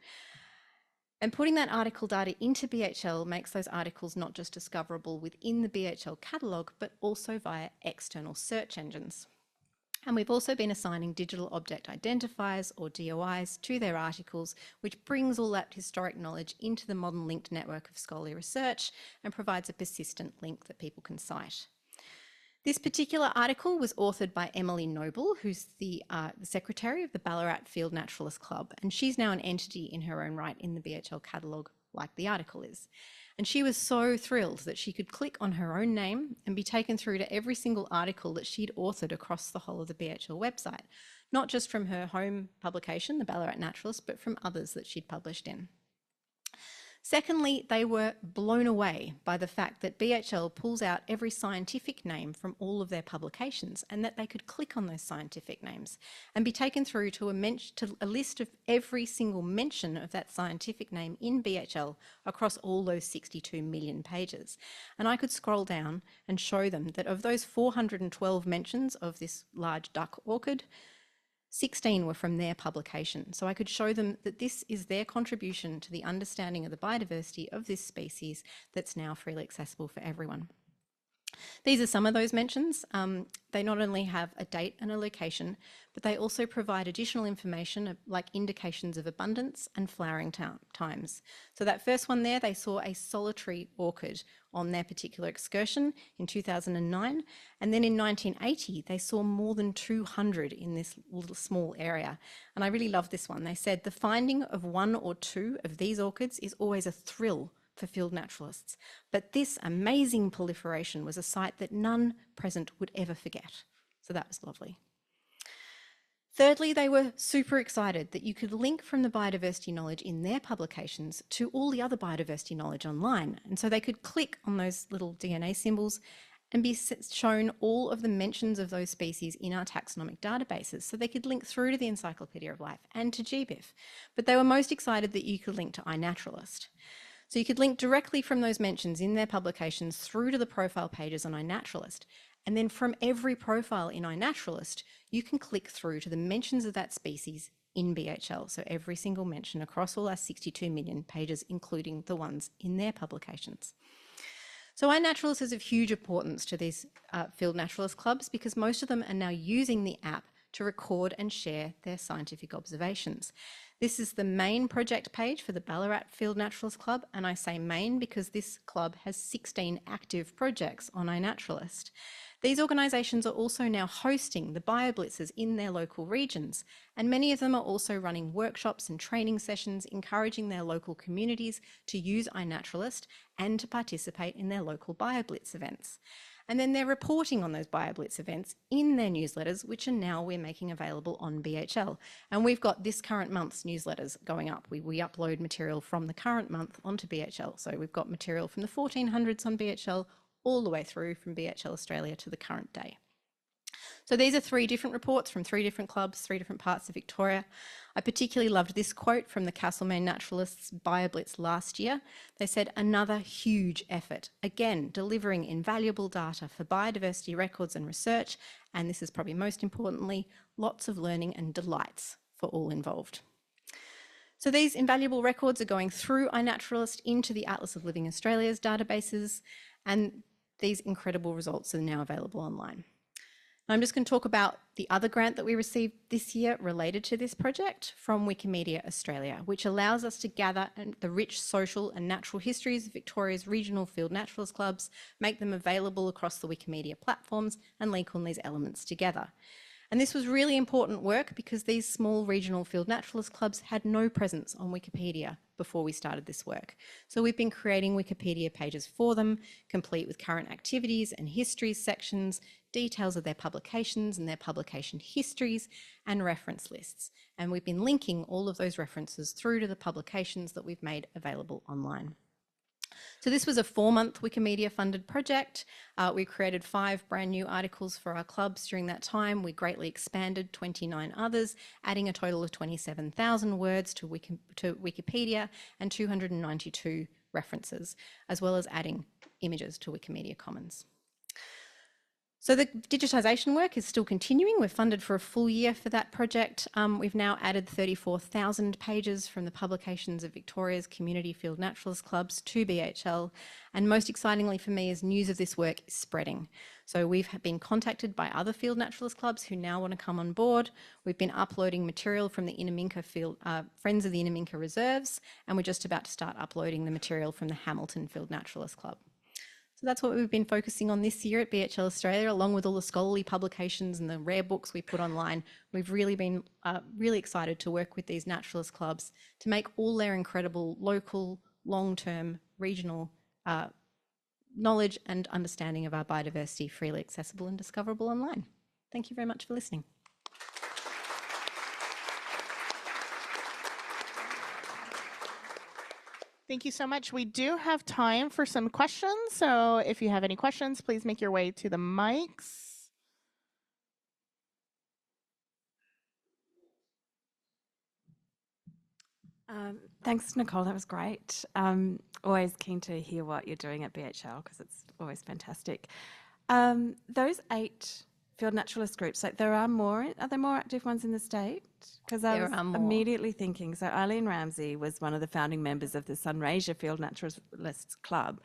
And putting that article data into BHL makes those articles not just discoverable within the BHL catalogue, but also via external search engines. And we've also been assigning digital object identifiers, or DOIs, to their articles, which brings all that historic knowledge into the modern linked network of scholarly research and provides a persistent link that people can cite. This particular article was authored by Emily Noble, who's the secretary of the Ballarat Field Naturalist Club, and she's now an entity in her own right in the BHL catalogue, like the article is. And she was so thrilled that she could click on her own name and be taken through to every single article that she'd authored across the whole of the BHL website, not just from her home publication, the Ballarat Naturalist, but from others that she'd published in. Secondly, they were blown away by the fact that BHL pulls out every scientific name from all of their publications, and that they could click on those scientific names and be taken through to a list of every single mention of that scientific name in BHL across all those 62 million pages. And I could scroll down and show them that of those 412 mentions of this large duck orchid, 16 were from their publication. So I could show them that this is their contribution to the understanding of the biodiversity of this species that's now freely accessible for everyone. These are some of those mentions. They not only have a date and a location, but they also provide additional information like indications of abundance and flowering times. So that first one there, they saw a solitary orchid on their particular excursion in 2009. And then in 1980, they saw more than 200 in this little small area. And I really love this one. They said the finding of one or two of these orchids is always a thrill for field naturalists, but this amazing proliferation was a sight that none present would ever forget. So that was lovely. Thirdly, they were super excited that you could link from the biodiversity knowledge in their publications to all the other biodiversity knowledge online. And so they could click on those little DNA symbols and be shown all of the mentions of those species in our taxonomic databases. So they could link through to the Encyclopedia of Life and to GBIF. But they were most excited that you could link to iNaturalist. So you could link directly from those mentions in their publications through to the profile pages on iNaturalist. And then from every profile in iNaturalist, you can click through to the mentions of that species in BHL. So every single mention across all our 62 million pages, including the ones in their publications. So iNaturalist is of huge importance to these field naturalist clubs because most of them are now using the app to record and share their scientific observations. This is the main project page for the Ballarat Field Naturalist Club, and I say main because this club has 16 active projects on iNaturalist. These organisations are also now hosting the BioBlitzes in their local regions, and many of them are also running workshops and training sessions, encouraging their local communities to use iNaturalist and to participate in their local BioBlitz events. And then they're reporting on those BioBlitz events in their newsletters, which are now we're making available on BHL. And we've got this current month's newsletters going up. We upload material from the current month onto BHL. So we've got material from the 1400s on BHL all the way through from BHL Australia to the current day. So these are 3 different reports from 3 different clubs, 3 different parts of Victoria. I particularly loved this quote from the Castlemaine Naturalists BioBlitz last year. They said, another huge effort, again, delivering invaluable data for biodiversity records and research, and this is probably most importantly, lots of learning and delights for all involved. So these invaluable records are going through iNaturalist into the Atlas of Living Australia's databases, and these incredible results are now available online. I'm just going to talk about the other grant that we received this year related to this project from Wikimedia Australia, which allows us to gather the rich social and natural histories of Victoria's regional field naturalist clubs, make them available across the Wikimedia platforms and link all these elements together. And this was really important work because these small regional field naturalist clubs had no presence on Wikipedia before we started this work. So we've been creating Wikipedia pages for them, complete with current activities and histories sections, details of their publications and their publication histories, and reference lists. And we've been linking all of those references through to the publications that we've made available online. So this was a 4-month Wikimedia funded project. We created 5 brand new articles for our clubs during that time. We greatly expanded 29 others, adding a total of 27,000 words to Wikipedia and 292 references, as well as adding images to Wikimedia Commons. So the digitisation work is still continuing. We're funded for a full year for that project. We've now added 34,000 pages from the publications of Victoria's Community Field Naturalist Clubs to BHL. And most excitingly for me is news of this work is spreading. So we've been contacted by other field naturalist clubs who now want to come on board. We've been uploading material from the Inaminka Field, Friends of the Inaminka Reserves, and we're just about to start uploading the material from the Hamilton Field Naturalist Club. So that's what we've been focusing on this year at BHL Australia, along with all the scholarly publications and the rare books we put online. We've really been really excited to work with these naturalist clubs to make all their incredible local, long-term, regional knowledge and understanding of our biodiversity freely accessible and discoverable online. Thank you very much for listening. Thank you so much. We do have time for some questions. So if you have any questions, please make your way to the mics. Thanks, Nicole. That was great. Always keen to hear what you're doing at BHL because it's always fantastic. Those 8 field naturalist groups, like there are more. Are there more active ones in the state? Because I was immediately thinking. So Eileen Ramsey was one of the founding members of the Sunraysia Field Naturalists Club,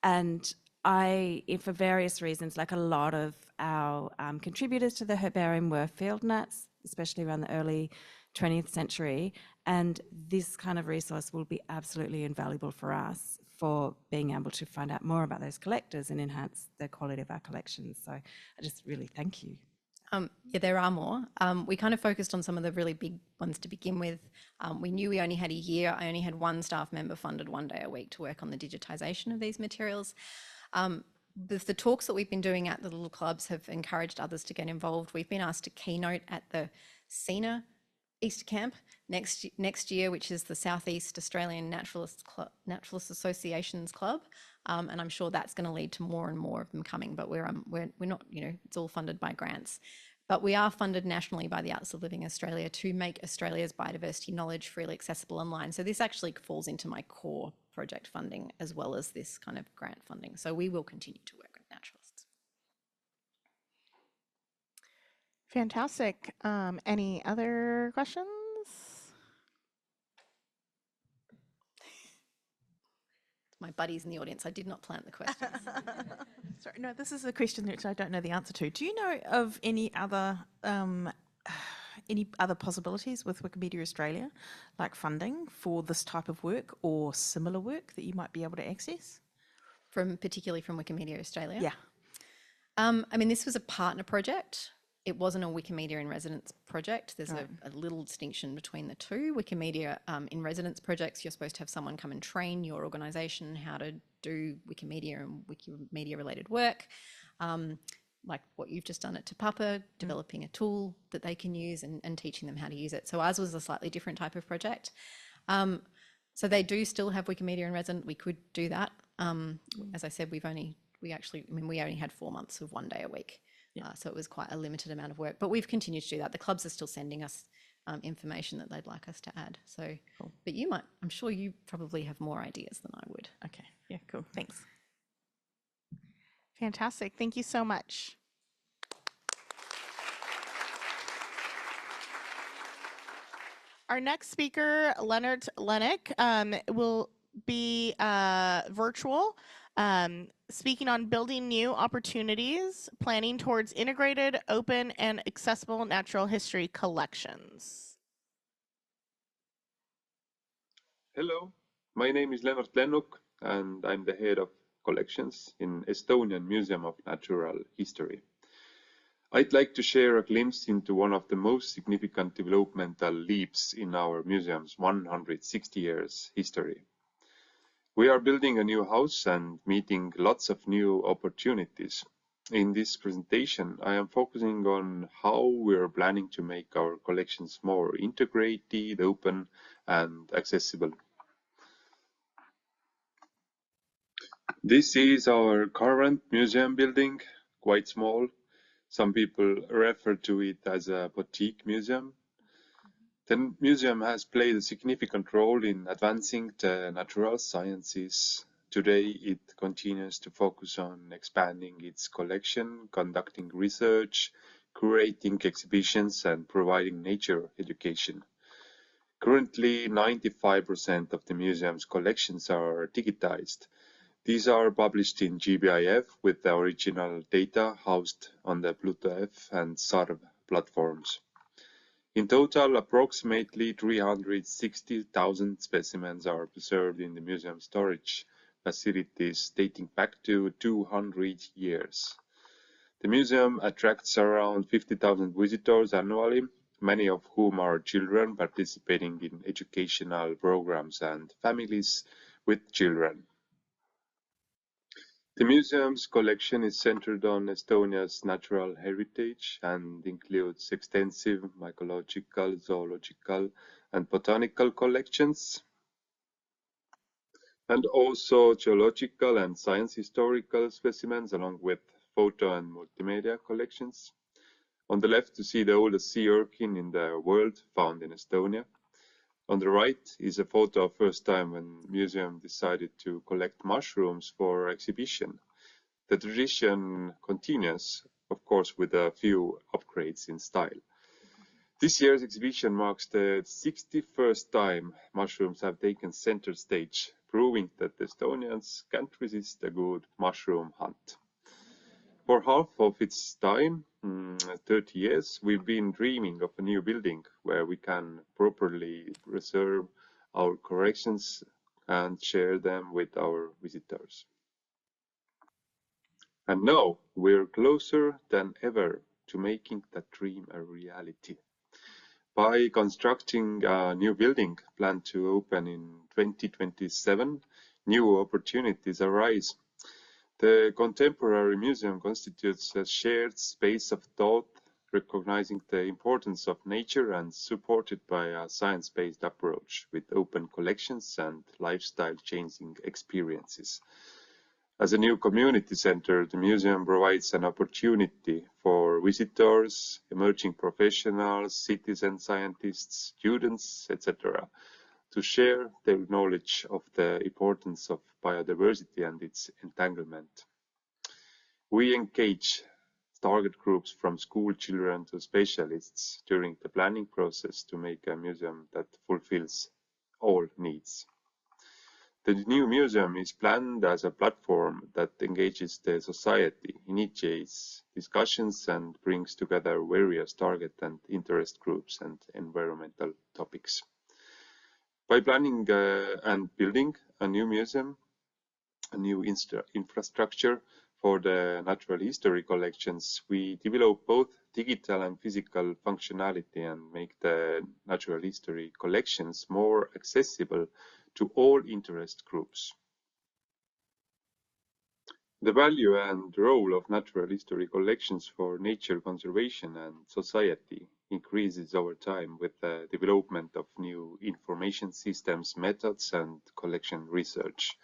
and for various reasons, like a lot of our contributors to the herbarium were field nats, especially around the early 20th century, and this kind of resource will be absolutely invaluable for us for being able to find out more about those collectors and enhance the quality of our collections. So I just really thank you. Yeah, there are more. We kind of focused on some of the really big ones to begin with. We knew we only had a year. I only had 1 staff member funded 1 day a week to work on the digitisation of these materials. The talks that we've been doing at the little clubs have encouraged others to get involved. We've been asked to keynote at the SENA Easter Camp next year, which is the Southeast Australian Naturalist Associations Club, and I'm sure that's going to lead to more and more of them coming. But we're not, it's all funded by grants. But we are funded nationally by the Arts of Living Australia to make Australia's biodiversity knowledge freely accessible online. So this actually falls into my core project funding as well as this kind of grant funding. So we will continue to work with naturalists. Fantastic. Any other questions? My buddies in the audience, I did not plant the questions. Sorry, no, this is a question which I don't know the answer to. Do you know of any other possibilities with Wikimedia Australia, like funding for this type of work or similar work that you might be able to access? Particularly from Wikimedia Australia? Yeah. I mean, this was a partner project. It wasn't a Wikimedia in Residence project. There's a little distinction between the two. Wikimedia in Residence projects, you're supposed to have someone come and train your organisation how to do Wikimedia and Wikimedia related work, like what you've just done at Te Papa, developing a tool that they can use and teaching them how to use it. So ours was a slightly different type of project. So they do still have Wikimedia in Residence. We could do that. As I said, we only had 4 months of 1 day a week. Yeah. So it was quite a limited amount of work, but we've continued to do that. The clubs are still sending us information that they'd like us to add. So, cool. But I'm sure you probably have more ideas than I would. Okay. Yeah, cool. Thanks. Fantastic. Thank you so much. Our next speaker, Leonard Lennick, will be virtual. Speaking on building new opportunities, planning towards integrated, open, and accessible natural history collections. Hello, my name is Lennart Lennock, and I'm the head of collections in Estonian Museum of Natural History. I'd like to share a glimpse into one of the most significant developmental leaps in our museum's 160 years history. We are building a new house and meeting lots of new opportunities. In this presentation, I am focusing on how we are planning to make our collections more integrated, open, and accessible. This is our current museum building, quite small. Some people refer to it as a boutique museum. The museum has played a significant role in advancing the natural sciences. Today, it continues to focus on expanding its collection, conducting research, curating exhibitions, and providing nature education. Currently, 95% of the museum's collections are digitized. These are published in GBIF with the original data housed on the Pluto-F and SARV platforms. In total, approximately 360,000 specimens are preserved in the museum storage facilities dating back to 200 years. The museum attracts around 50,000 visitors annually, many of whom are children participating in educational programs and families with children. The museum's collection is centered on Estonia's natural heritage and includes extensive mycological, zoological, and botanical collections, and also geological and science historical specimens, along with photo and multimedia collections. On the left, you see the oldest sea urchin in the world found in Estonia. On the right is a photo of first time when the museum decided to collect mushrooms for exhibition. The tradition continues, of course, with a few upgrades in style. This year's exhibition marks the 61st time mushrooms have taken center stage, proving that Estonians can't resist a good mushroom hunt. For half of its time, 30 years, we've been dreaming of a new building where we can properly preserve our collections and share them with our visitors. And now we're closer than ever to making that dream a reality. By constructing a new building planned to open in 2027, new opportunities arise. The contemporary museum constitutes a shared space of thought, recognizing the importance of nature and supported by a science-based approach with open collections and lifestyle-changing experiences. As a new community center, the museum provides an opportunity for visitors, emerging professionals, citizen scientists, students, etc., to share their knowledge of the importance of biodiversity and its entanglement. We engage target groups from school children to specialists during the planning process to make a museum that fulfills all needs. The new museum is planned as a platform that engages the society, initiates discussions, and brings together various target and interest groups and environmental topics. By planning and building a new museum, a new infrastructure for the natural history collections, we develop both digital and physical functionality and make the natural history collections more accessible to all interest groups. The value and role of natural history collections for nature conservation and society increases over time with the development of new information systems, methods, and collection research.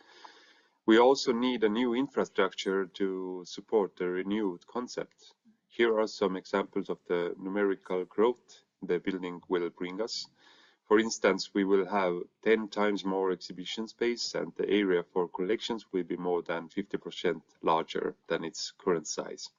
We also need a new infrastructure to support the renewed concept. Here are some examples of the numerical growth the building will bring us. For instance, we will have 10 times more exhibition space, and the area for collections will be more than 50% larger than its current size.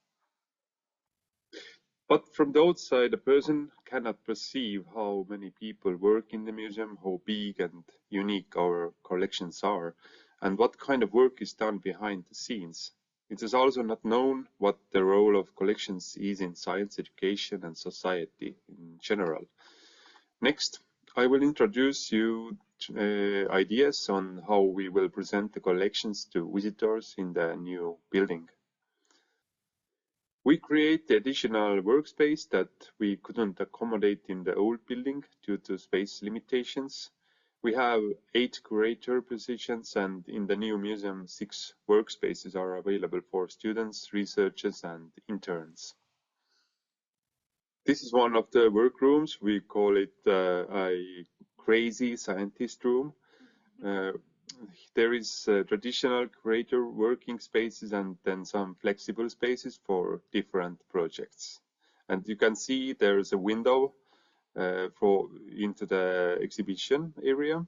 But from the outside, a person cannot perceive how many people work in the museum, how big and unique our collections are, and what kind of work is done behind the scenes. It is also not known what the role of collections is in science education and society in general. Next, I will introduce you to, ideas on how we will present the collections to visitors in the new building. We create the additional workspace that we couldn't accommodate in the old building due to space limitations. We have 8 curator positions, and in the new museum, 6 workspaces are available for students, researchers, and interns. This is one of the workrooms. We call it a crazy scientist room. there is traditional creator working spaces and then some flexible spaces for different projects. And you can see there's a window into the exhibition area.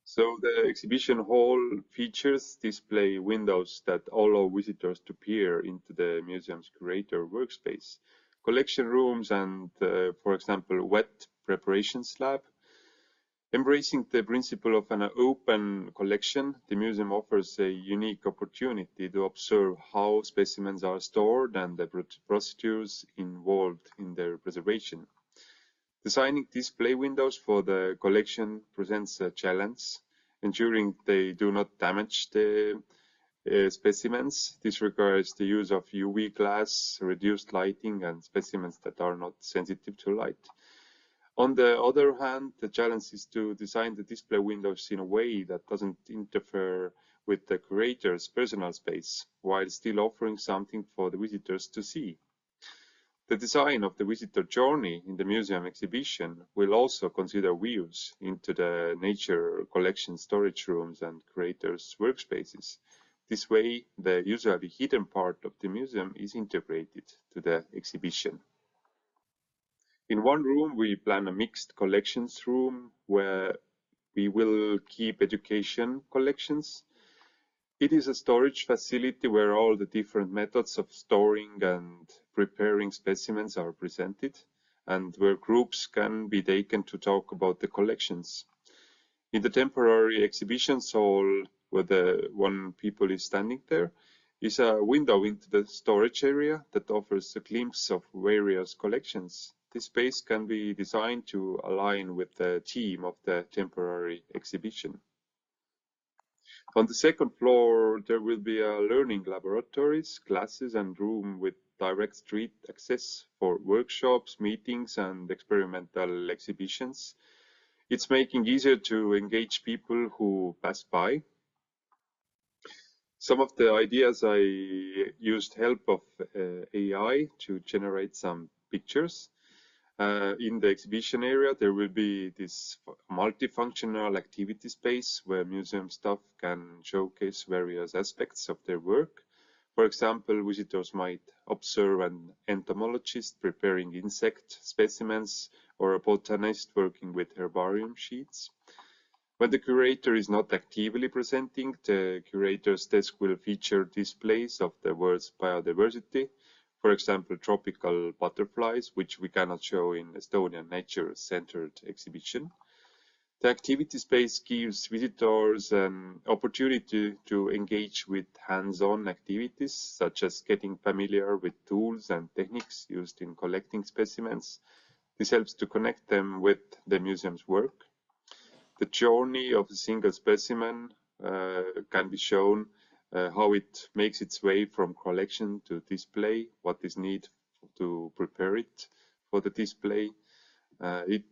So the exhibition hall features display windows that allow visitors to peer into the museum's curator workspace, collection rooms, and, for example, wet preparations lab. Embracing the principle of an open collection, the museum offers a unique opportunity to observe how specimens are stored and the procedures involved in their preservation. Designing display windows for the collection presents a challenge, ensuring they do not damage the specimens. This requires the use of UV glass, reduced lighting, and specimens that are not sensitive to light. On the other hand, the challenge is to design the display windows in a way that doesn't interfere with the curator's personal space, while still offering something for the visitors to see. The design of the visitor journey in the museum exhibition will also consider views into the nature collection storage rooms and curators' workspaces. This way, the usually hidden part of the museum is integrated to the exhibition. In one room, we plan a mixed collections room where we will keep education collections. It is a storage facility where all the different methods of storing and preparing specimens are presented, and where groups can be taken to talk about the collections. In the temporary exhibition hall, where the one people is standing there, is a window into the storage area that offers a glimpse of various collections. This space can be designed to align with the theme of the temporary exhibition. On the second floor, there will be learning laboratories, classes, and room with direct street access for workshops, meetings, and experimental exhibitions. It's making it easier to engage people who pass by. Some of the ideas I used help of AI to generate some pictures. In the exhibition area, there will be this multifunctional activity space where museum staff can showcase various aspects of their work. For example, visitors might observe an entomologist preparing insect specimens or a botanist working with herbarium sheets. When the curator is not actively presenting, the curator's desk will feature displays of the world's biodiversity. For example, tropical butterflies, which we cannot show in Estonian nature-centered exhibition. The activity space gives visitors an opportunity to engage with hands-on activities, such as getting familiar with tools and techniques used in collecting specimens. This helps to connect them with the museum's work. The journey of a single specimen can be shown, how it makes its way from collection to display, what is needed to prepare it for the display.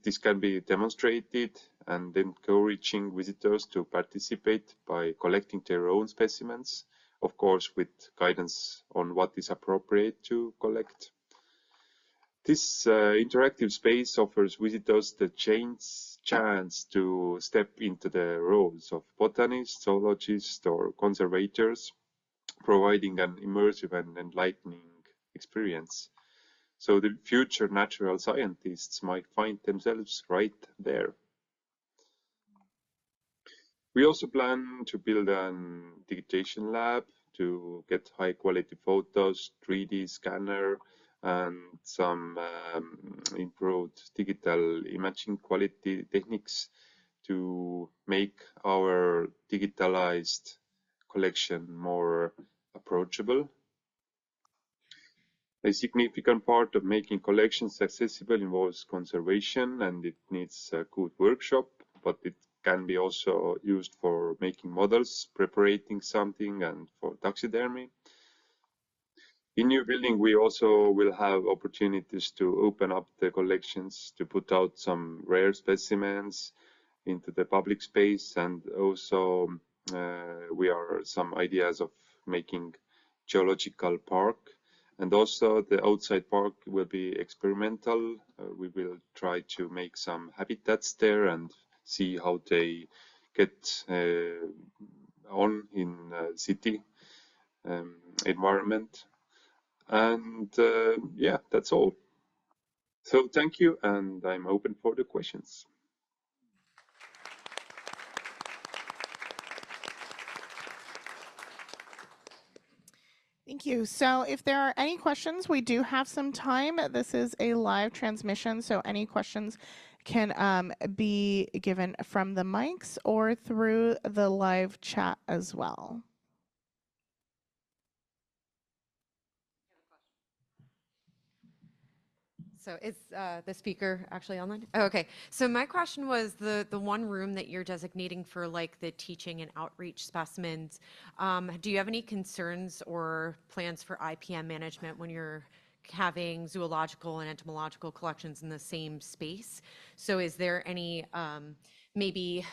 This can be demonstrated and encouraging visitors to participate by collecting their own specimens, of course with guidance on what is appropriate to collect. This interactive space offers visitors the chance to step into the roles of botanists, zoologists, or conservators, providing an immersive and enlightening experience. So the future natural scientists might find themselves right there. We also plan to build an digitation lab to get high quality photos, 3D scanner, and some improved digital imaging quality techniques to make our digitalized collection more approachable. A significant part of making collections accessible involves conservation, and it needs a good workshop, but it can be also used for making models, preparing something, and for taxidermy. In new building, we also will have opportunities to open up the collections, to put out some rare specimens into the public space, and also we are some ideas of making geological park. And also the outside park will be experimental. We will try to make some habitats there and see how they get on in city environment. And yeah, that's all. So thank you, and I'm open for the questions. Thank you. So if there are any questions, we do have some time. This is a live transmission, so any questions can be given from the mics or through the live chat as well. So is the speaker actually online? Oh, okay. So my question was the one room that you're designating for like the teaching and outreach specimens. Do you have any concerns or plans for IPM management when you're having zoological and entomological collections in the same space? So is there any maybe,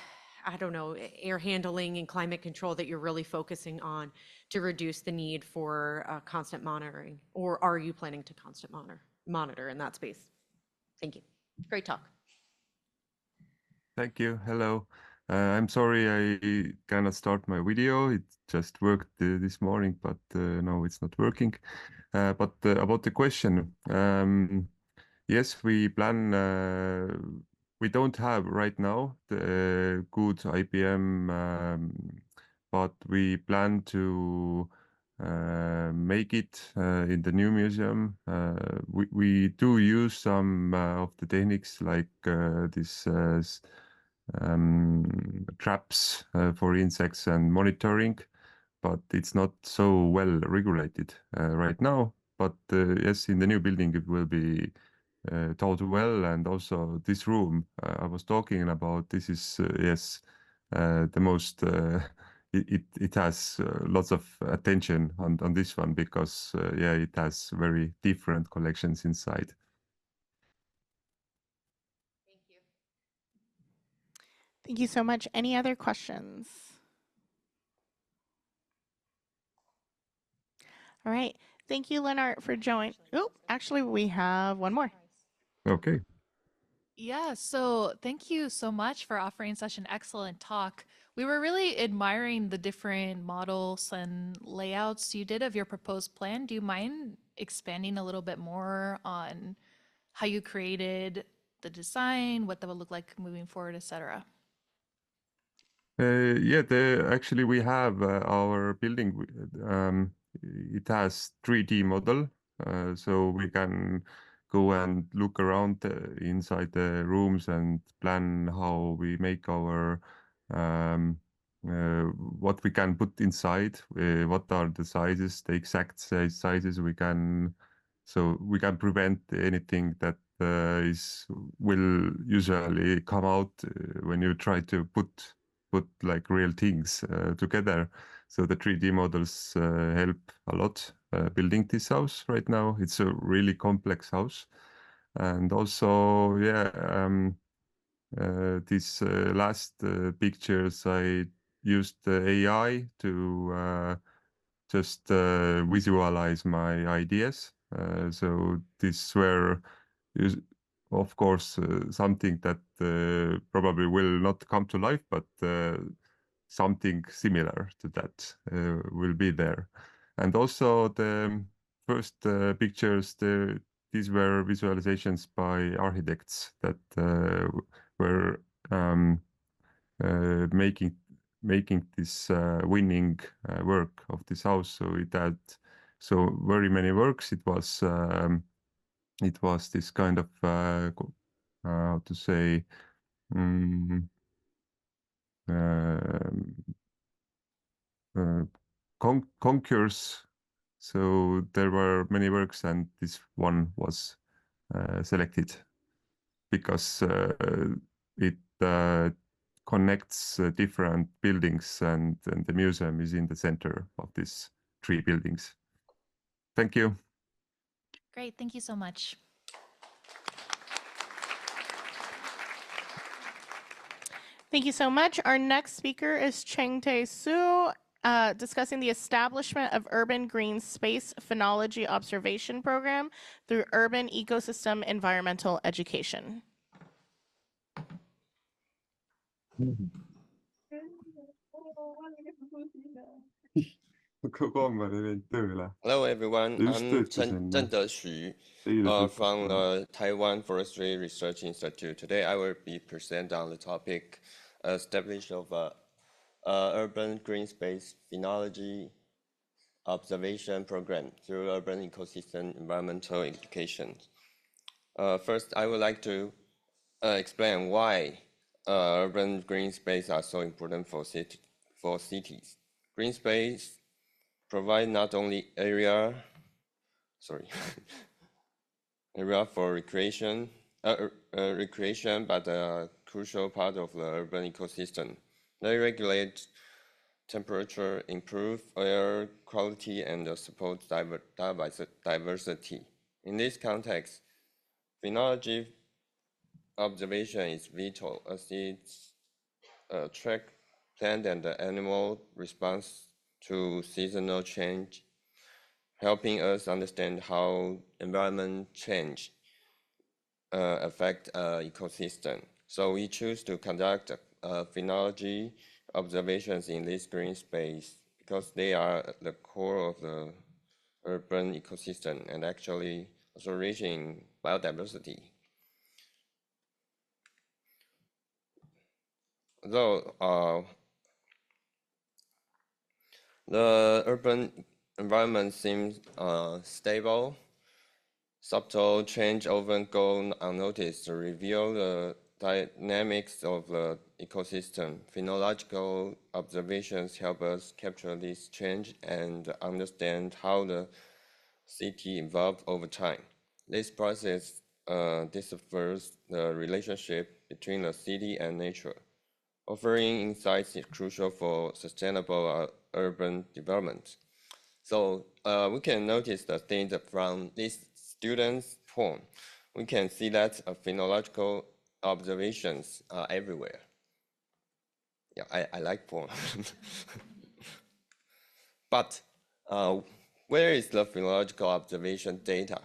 I don't know, air handling and climate control that you're really focusing on to reduce the need for constant monitoring? Or are you planning to constant monitor in that space? Thank you. Great talk. Thank you. Hello. I'm sorry I cannot start my video. It just worked this morning, but now it's not working. But about the question, yes, we plan. We don't have right now the good IPM, but we plan to make it in the new museum. We do use some of the techniques like this traps for insects and monitoring, but it's not so well regulated right now. But yes, in the new building it will be taught well, and also this room I was talking about. This is yes, the most. It has lots of attention on this one because yeah, it has very different collections inside. Thank you. Thank you so much. Any other questions? All right. Thank you, Lennart, for joining. Oh, actually, we have one more. Okay. Yeah, so thank you so much for offering such an excellent talk. We were really admiring the different models and layouts you did of your proposed plan. Do you mind expanding a little bit more on how you created the design, what that would look like moving forward, etc.? Yeah, actually we have our building. It has 3D model, so we can go and look around inside the rooms and plan how we make our what we can put inside, what are the sizes, the exact sizes we can, so we can prevent anything that will usually come out when you try to put like real things together. So the 3D models help a lot building this house right now. It's a really complex house. And also, yeah, these last pictures, I used AI to just visualize my ideas. So these were, of course, something that probably will not come to life, but something similar to that will be there. And also the first pictures, these were visualizations by architects that were making this winning work of this house. So it had so very many works. It was this kind of how to say concours. So there were many works, and this one was selected because it connects different buildings, and the museum is in the center of these 3 buildings. Thank you. Great, thank you so much. Thank you so much. Our next speaker is Cheng-Tae Su, discussing the establishment of Urban Green Space Phenology Observation Program through Urban Ecosystem Environmental Education. kogu aeg ei läinud tööle. Hello everyone, Ta just I'm töötas enne. Tdwg Eile töötas from ta. the Taiwan Forestry Research Institute. Today I will be present on the topic establishment of urban green space phenology observation program through urban ecosystem environmental education. First, I would like to explain why urban green space are so important for cities. Green space provide not only area for recreation, but a crucial part of the urban ecosystem. They regulate temperature, improve air quality, and support diversity. In this context, phenology observation is vital as it tracks plant and animal response to seasonal change, helping us understand how environment change affect ecosystem. So we choose to conduct phenology observations in this green space because they are the core of the urban ecosystem and actually also reaching biodiversity. Though the urban environment seems stable, subtle change often go unnoticed to reveal the dynamics of the ecosystem. Phenological observations help us capture this change and understand how the city evolved over time. This process deciphers the relationship between the city and nature, offering insights crucial for sustainable urban development. So we can notice the things from this student's poem. We can see that phenological observations are everywhere. Yeah, I like poems. But where is the phenological observation data?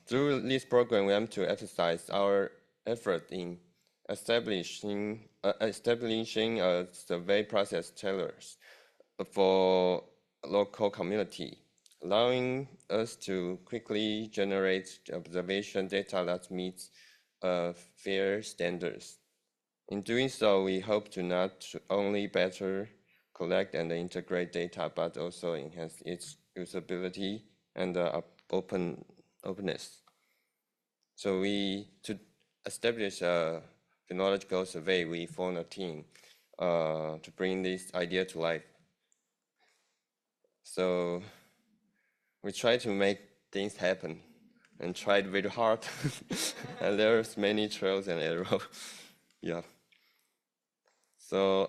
Through this program, we aim to emphasize our effort in establishing a survey process tailored for local community, allowing us to quickly generate observation data that meets fair standards. In doing so, we hope to not only better collect and integrate data, but also enhance its usability and openness. So to establish a phenological survey, we formed a team to bring this idea to life. So we try to make things happen and tried very hard. And there's many trials and errors. Yeah. So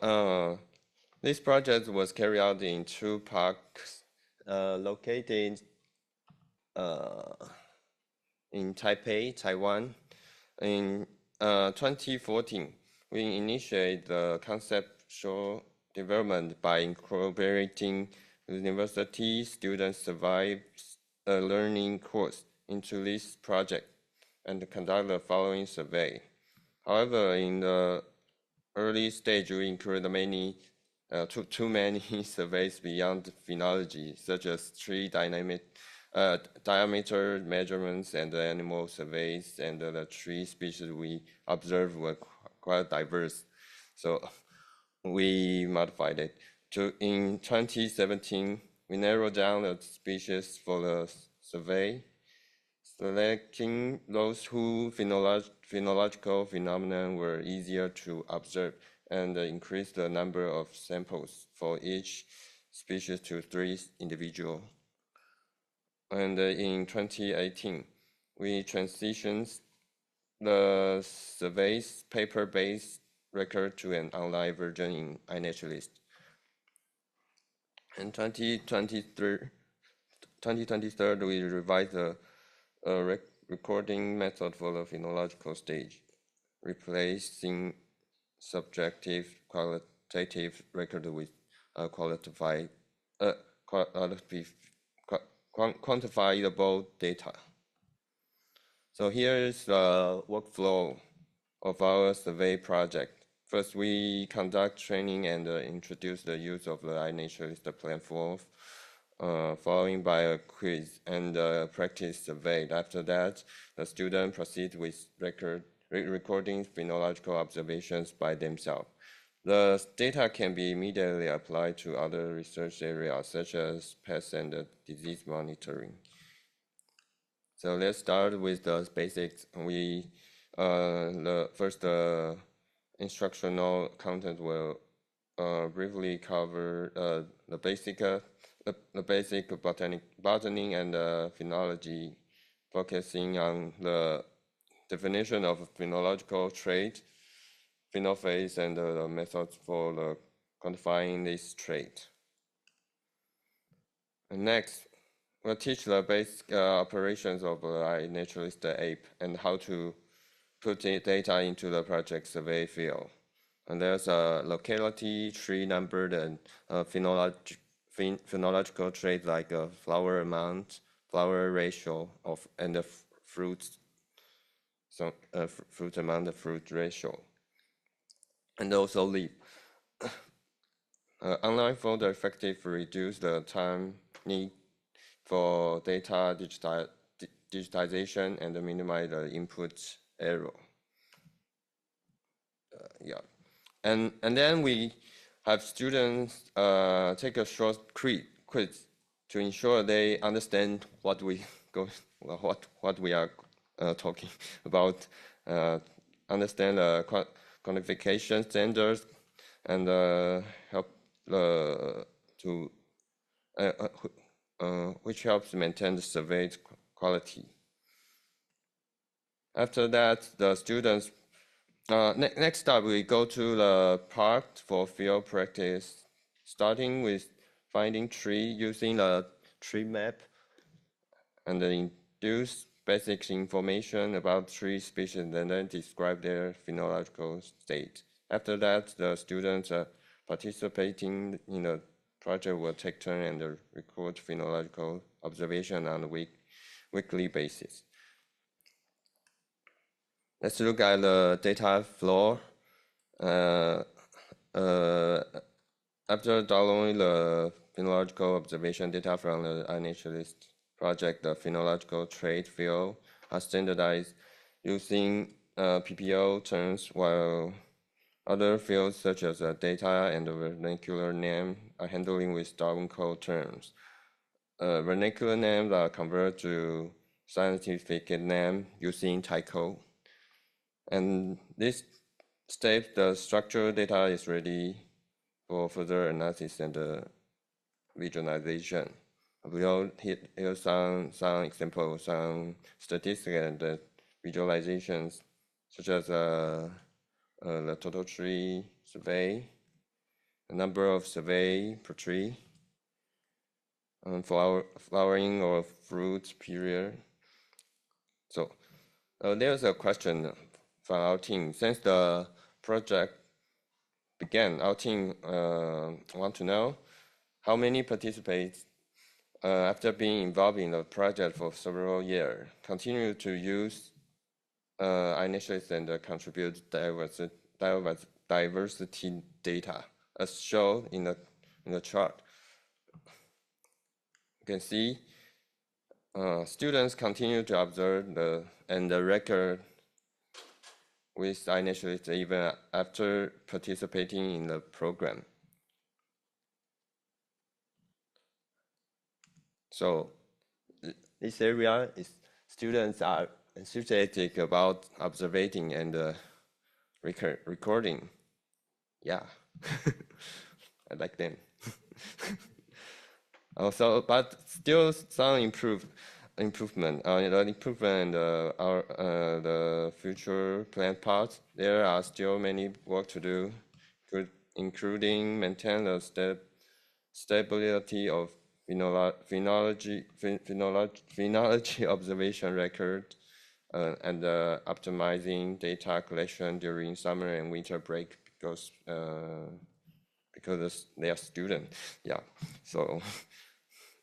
this project was carried out in 2 parks located in Taipei, Taiwan. In 2014, we initiated the conceptual development by incorporating university students survives a learning course into this project and conduct the following survey. However, in the early stage, we included too many surveys beyond phenology, such as tree diameter measurements and animal surveys, and the tree species we observed were quite diverse. So we modified it. In 2017, we narrowed down the species for the survey, selecting those whose phenological phenomena were easier to observe, and increased the number of samples for each species to 3 individuals. And in 2018, we transitioned the survey's paper-based record to an online version in iNaturalist. In 2023, we revised the recording method for the phenological stage, replacing subjective qualitative record with quantifiable data. So here is the workflow of our survey project. First, we conduct training and introduce the use of the iNaturalist platform, following by a quiz and practice survey. After that, the student proceed with recording phenological observations by themselves. The data can be immediately applied to other research areas, such as pest and disease monitoring. So let's start with the basics. The first instructional content will briefly cover the basic botaning and phenology, focusing on the definition of phenological trait, phenophase, and the methods for quantifying this trait. And next, we'll teach the basic operations of iNaturalist app and how to put data into the project survey field. And there's a locality, tree number, and phenological trait like flower amount, flower ratio, and the fruit amount, the fruit ratio, and also leaf. Online folder effectively reduce the time need for data digitization and minimize the input error. Yeah, and then we have students take a short quiz to ensure they understand what we are talking about, understand the quantification standards, and help which helps maintain the survey quality. After that, the students, next up, we go to the part for field practice, starting with finding tree using a tree map, and then induce basic information about tree species and then describe their phenological state. After that, the students participating in the project will take turn and record phenological observation on a weekly basis. Let's look at the data flow. After downloading the phenological observation data from the iNaturalist project, the phenological trait field are standardized using PPO terms, while other fields such as data and vernacular name are handling with Darwin code terms. Vernacular names are converted to scientific name using tycode. And this step, the structural data is ready for further analysis and visualization. We'll here some examples, some statistics and visualizations, such as the total tree survey, the number of survey per tree, flowering or fruit period. So there's a question from our team. Since the project began, our team want to know how many participants, after being involved in the project for several years, continue to use iNaturalist and contribute diversity data, as shown in the chart. You can see students continue to observe and record with iNaturalist even after participating in the program. So this area is students are enthusiastic about observing and recording. Yeah, I like them. Also, but still some improvement. The improvement and the future plan parts. There are still many work to do, including maintain the stability of phenology observation record, and optimizing data collection during summer and winter break because they are students. Yeah, so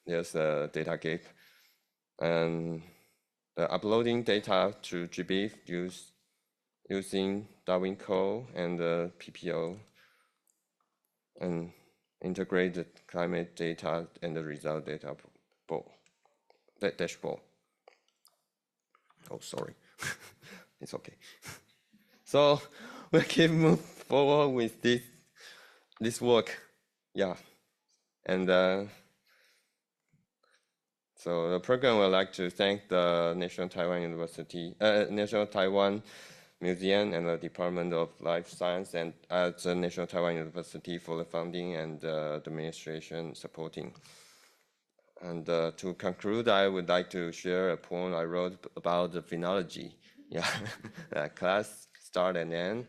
there's a data gap. And uploading data to GBIF use using Darwin Code and PPO and integrate the climate data and the result data dashboard. Oh, sorry. It's okay. So we keep moving forward with this work. Yeah. And so the program would like to thank the National Taiwan Museum and the Department of Life Science and at the National Taiwan University for the funding and the administration supporting. And to conclude, I would like to share a poem I wrote about the phenology. Yeah, class start and end,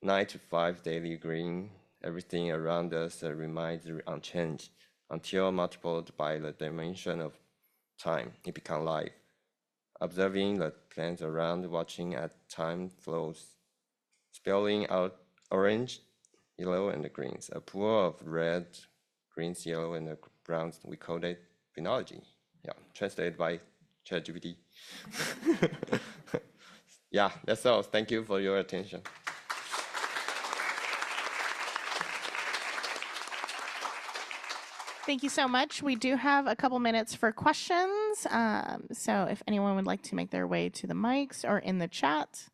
9 to 5 daily green. Everything around us remains unchanged until multiplied by the dimension of time. It becomes life. Observing the plants around, watching as time flows, spelling out orange, yellow, and greens. A pool of red, greens, yellow, and browns. We call it phenology. Yeah, translated by ChatGPT. Yeah, that's all. Thank you for your attention. Thank you so much. We do have a couple minutes for questions. So if anyone would like to make their way to the mics or in the chat.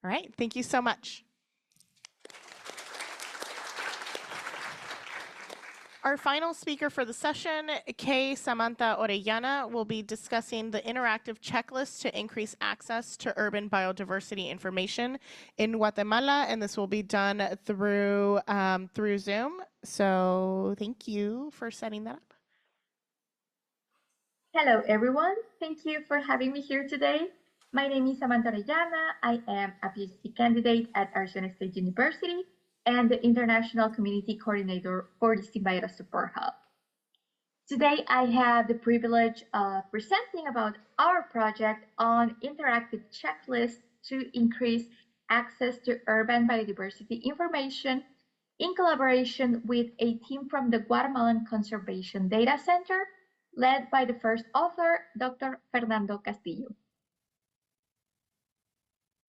All right, thank you so much. Our final speaker for the session, Kay Samantha Orellana, will be discussing the interactive checklist to increase access to urban biodiversity information in Guatemala, and this will be done through Zoom. So thank you for setting that up. Hello, everyone. Thank you for having me here today. My name is Samantha Orellana. I am a PhD candidate at Arizona State University and the International Community Coordinator for the Symbiotic Support Hub. Today, I have the privilege of presenting about our project on interactive checklists to increase access to urban biodiversity information in collaboration with a team from the Guatemalan Conservation Data Center, led by the first author, Dr. Fernando Castillo.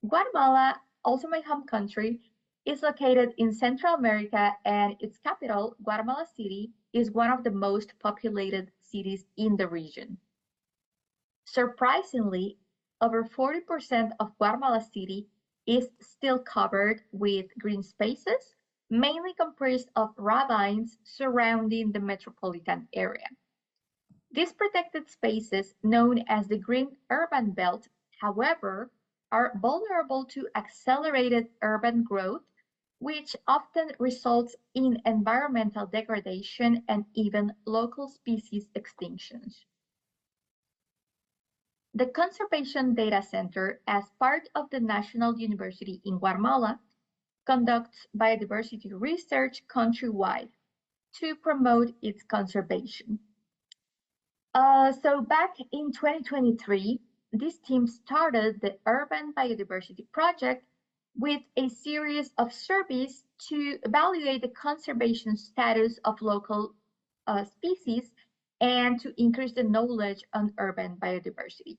Guatemala, also my home country, is located in Central America, and its capital, Guatemala City, is one of the most populated cities in the region. Surprisingly, over 40% of Guatemala City is still covered with green spaces, mainly comprised of ravines surrounding the metropolitan area. These protected spaces, known as the Green Urban Belt, however, are vulnerable to accelerated urban growth, which often results in environmental degradation and even local species extinctions. The Conservation Data Center, as part of the National University in Guatemala, conducts biodiversity research countrywide to promote its conservation. So back in 2023, this team started the Urban Biodiversity Project with a series of surveys to evaluate the conservation status of local species and to increase the knowledge on urban biodiversity.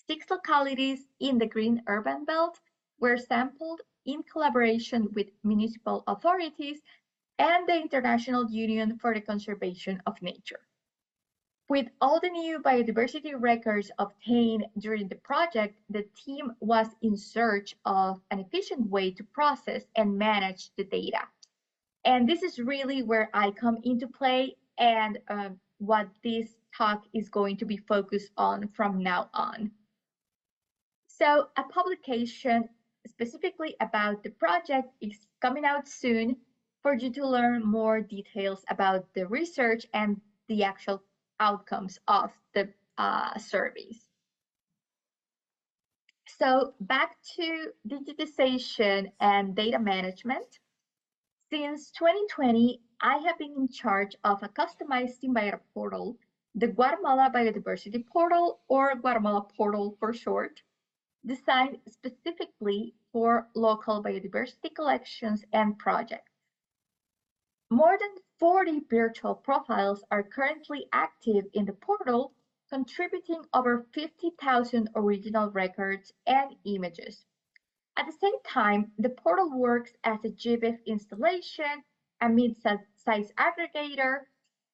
6 localities in the Green Urban Belt were sampled in collaboration with municipal authorities and the International Union for the Conservation of Nature. With all the new biodiversity records obtained during the project, the team was in search of an efficient way to process and manage the data. And this is really where I come into play and what this talk is going to be focused on from now on. So a publication specifically about the project is coming out soon for you to learn more details about the research and the actual outcomes of the surveys. So back to digitization and data management. Since 2020, I have been in charge of a customized Symbiotic portal, the Guatemala Biodiversity Portal, or Guatemala Portal for short, designed specifically for local biodiversity collections and projects. More than 40 virtual profiles are currently active in the portal, contributing over 50,000 original records and images. At the same time, the portal works as a GBIF installation, a mid-size aggregator,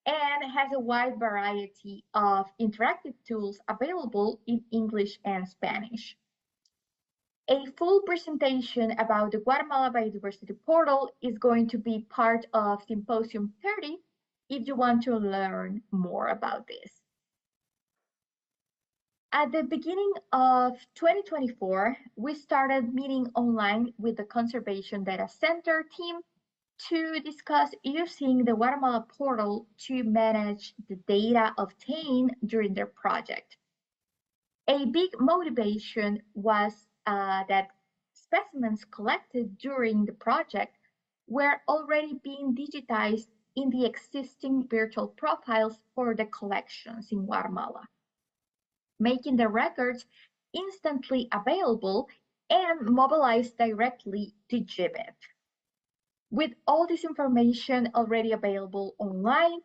and has a wide variety of interactive tools available in English and Spanish. A full presentation about the Guatemala Biodiversity Portal is going to be part of Symposium 30 if you want to learn more about this. At the beginning of 2024, we started meeting online with the Conservation Data Center team to discuss using the Guatemala portal to manage the data obtained during their project. A big motivation was that specimens collected during the project were already being digitized in the existing virtual profiles for the collections in Guatemala, making the records instantly available and mobilized directly to GBIF. With all this information already available online,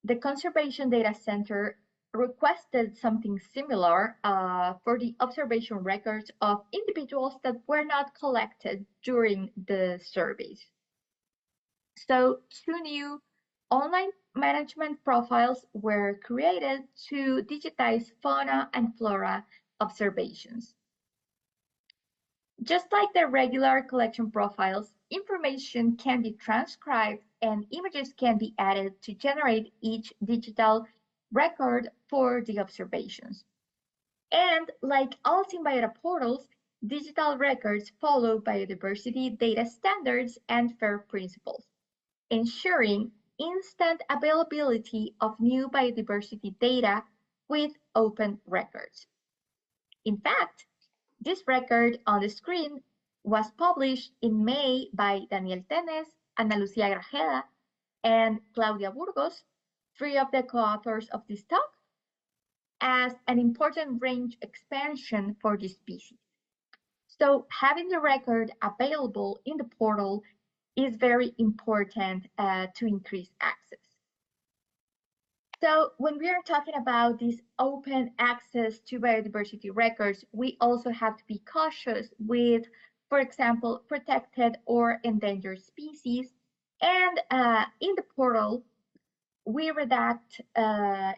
the Conservation Data Center requested something similar for the observation records of individuals that were not collected during the surveys. So 2 new online management profiles were created to digitize fauna and flora observations. Just like the regular collection profiles, information can be transcribed and images can be added to generate each digital record for the observations. And like all Symbiota portals, digital records follow biodiversity data standards and FAIR principles, ensuring instant availability of new biodiversity data with open records. In fact, this record on the screen was published in May by Daniel Tenes, Ana Lucia Grajeda, and Claudia Burgos, 3 of the co-authors of this talk, as an important range expansion for this species. So having the record available in the portal is very important to increase access. So when we are talking about this open access to biodiversity records, we also have to be cautious with, for example, protected or endangered species. And in the portal, we redact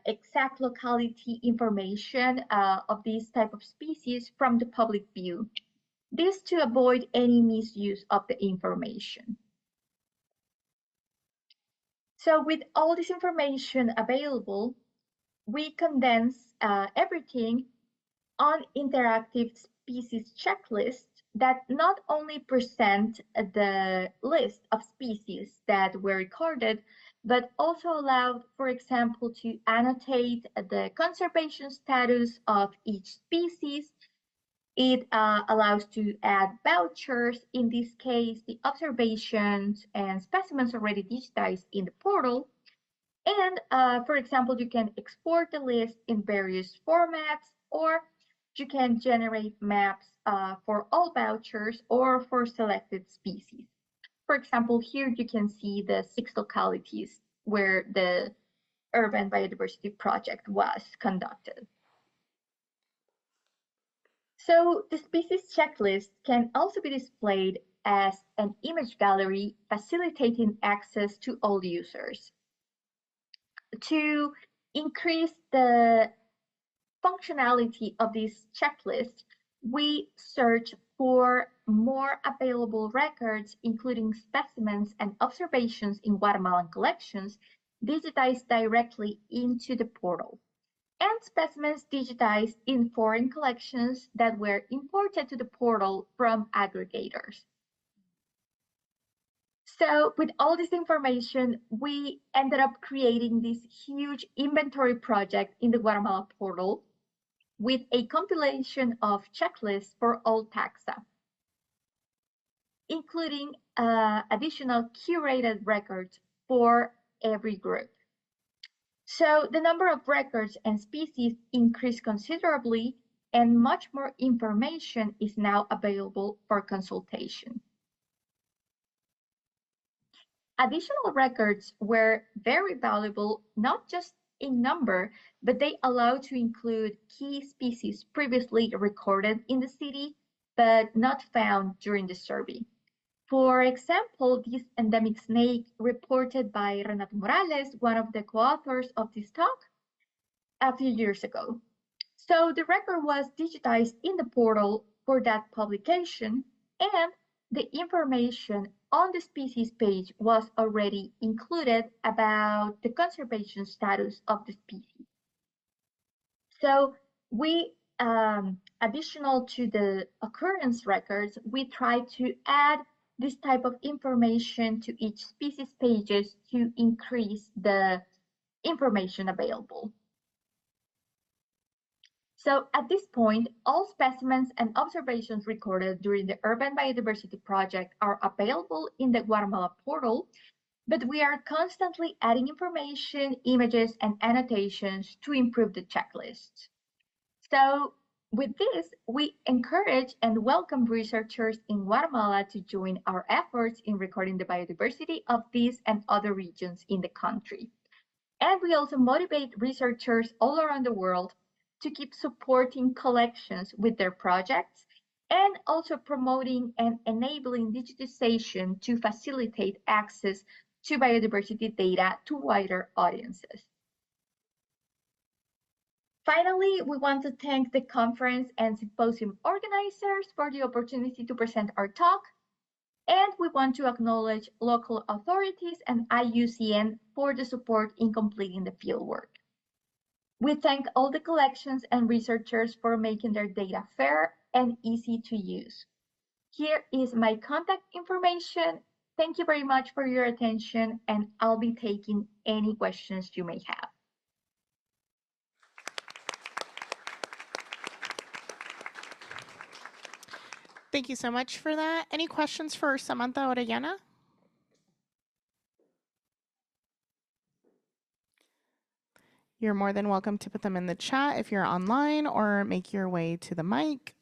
exact locality information of these type of species from the public view. This to avoid any misuse of the information. So with all this information available, we condense everything on interactive species checklists that not only present the list of species that were recorded, but also allowed, for example, to annotate the conservation status of each species. It allows to add vouchers, in this case, the observations and specimens already digitized in the portal. And for example, you can export the list in various formats, or you can generate maps for all vouchers or for selected species. For example, here you can see the 6 localities where the Urban Biodiversity Project was conducted. So the species checklist can also be displayed as an image gallery, facilitating access to all users. To increase the functionality of this checklist, we search for more available records, including specimens and observations in Guatemalan collections, digitized directly into the portal, and specimens digitized in foreign collections that were imported to the portal from aggregators. So with all this information, we ended up creating this huge inventory project in the Guatemala portal with a compilation of checklists for all taxa, including additional curated records for every group. So the number of records and species increased considerably, and much more information is now available for consultation. Additional records were very valuable, not just in number, but they allow to include key species previously recorded in the city, but not found during the survey. For example, this endemic snake reported by Renato Morales, one of the co-authors of this talk, a few years ago. So the record was digitized in the portal for that publication, and the information on the species page was already included about the conservation status of the species. So we, additional to the occurrence records, we try to add this type of information to each species pages to increase the information available. So at this point, all specimens and observations recorded during the Urban Biodiversity Project are available in the Guatemala portal, but we are constantly adding information, images, and annotations to improve the checklist. So with this, we encourage and welcome researchers in Guatemala to join our efforts in recording the biodiversity of these and other regions in the country. And we also motivate researchers all around the world to keep supporting collections with their projects and also promoting and enabling digitization to facilitate access to biodiversity data to wider audiences. Finally, we want to thank the conference and symposium organizers for the opportunity to present our talk. And we want to acknowledge local authorities and IUCN for the support in completing the fieldwork. We thank all the collections and researchers for making their data fair and easy to use. Here is my contact information. Thank you very much for your attention, and I'll be taking any questions you may have. Thank you so much for that. Any questions for Samantha Orellana? You're more than welcome to put them in the chat if you're online or make your way to the mic.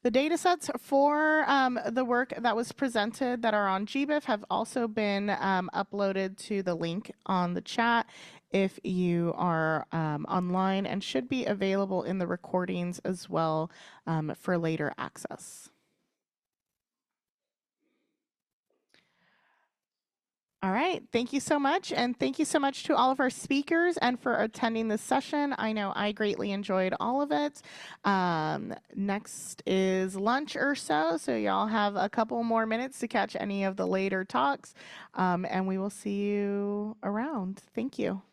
The data sets for the work that was presented that are on GBIF have also been uploaded to the link on the chat if you are online, and should be available in the recordings as well for later access. All right, thank you so much. And thank you so much to all of our speakers and for attending this session. I know I greatly enjoyed all of it. Next is lunch or so y'all have a couple more minutes to catch any of the later talks, and we will see you around. Thank you.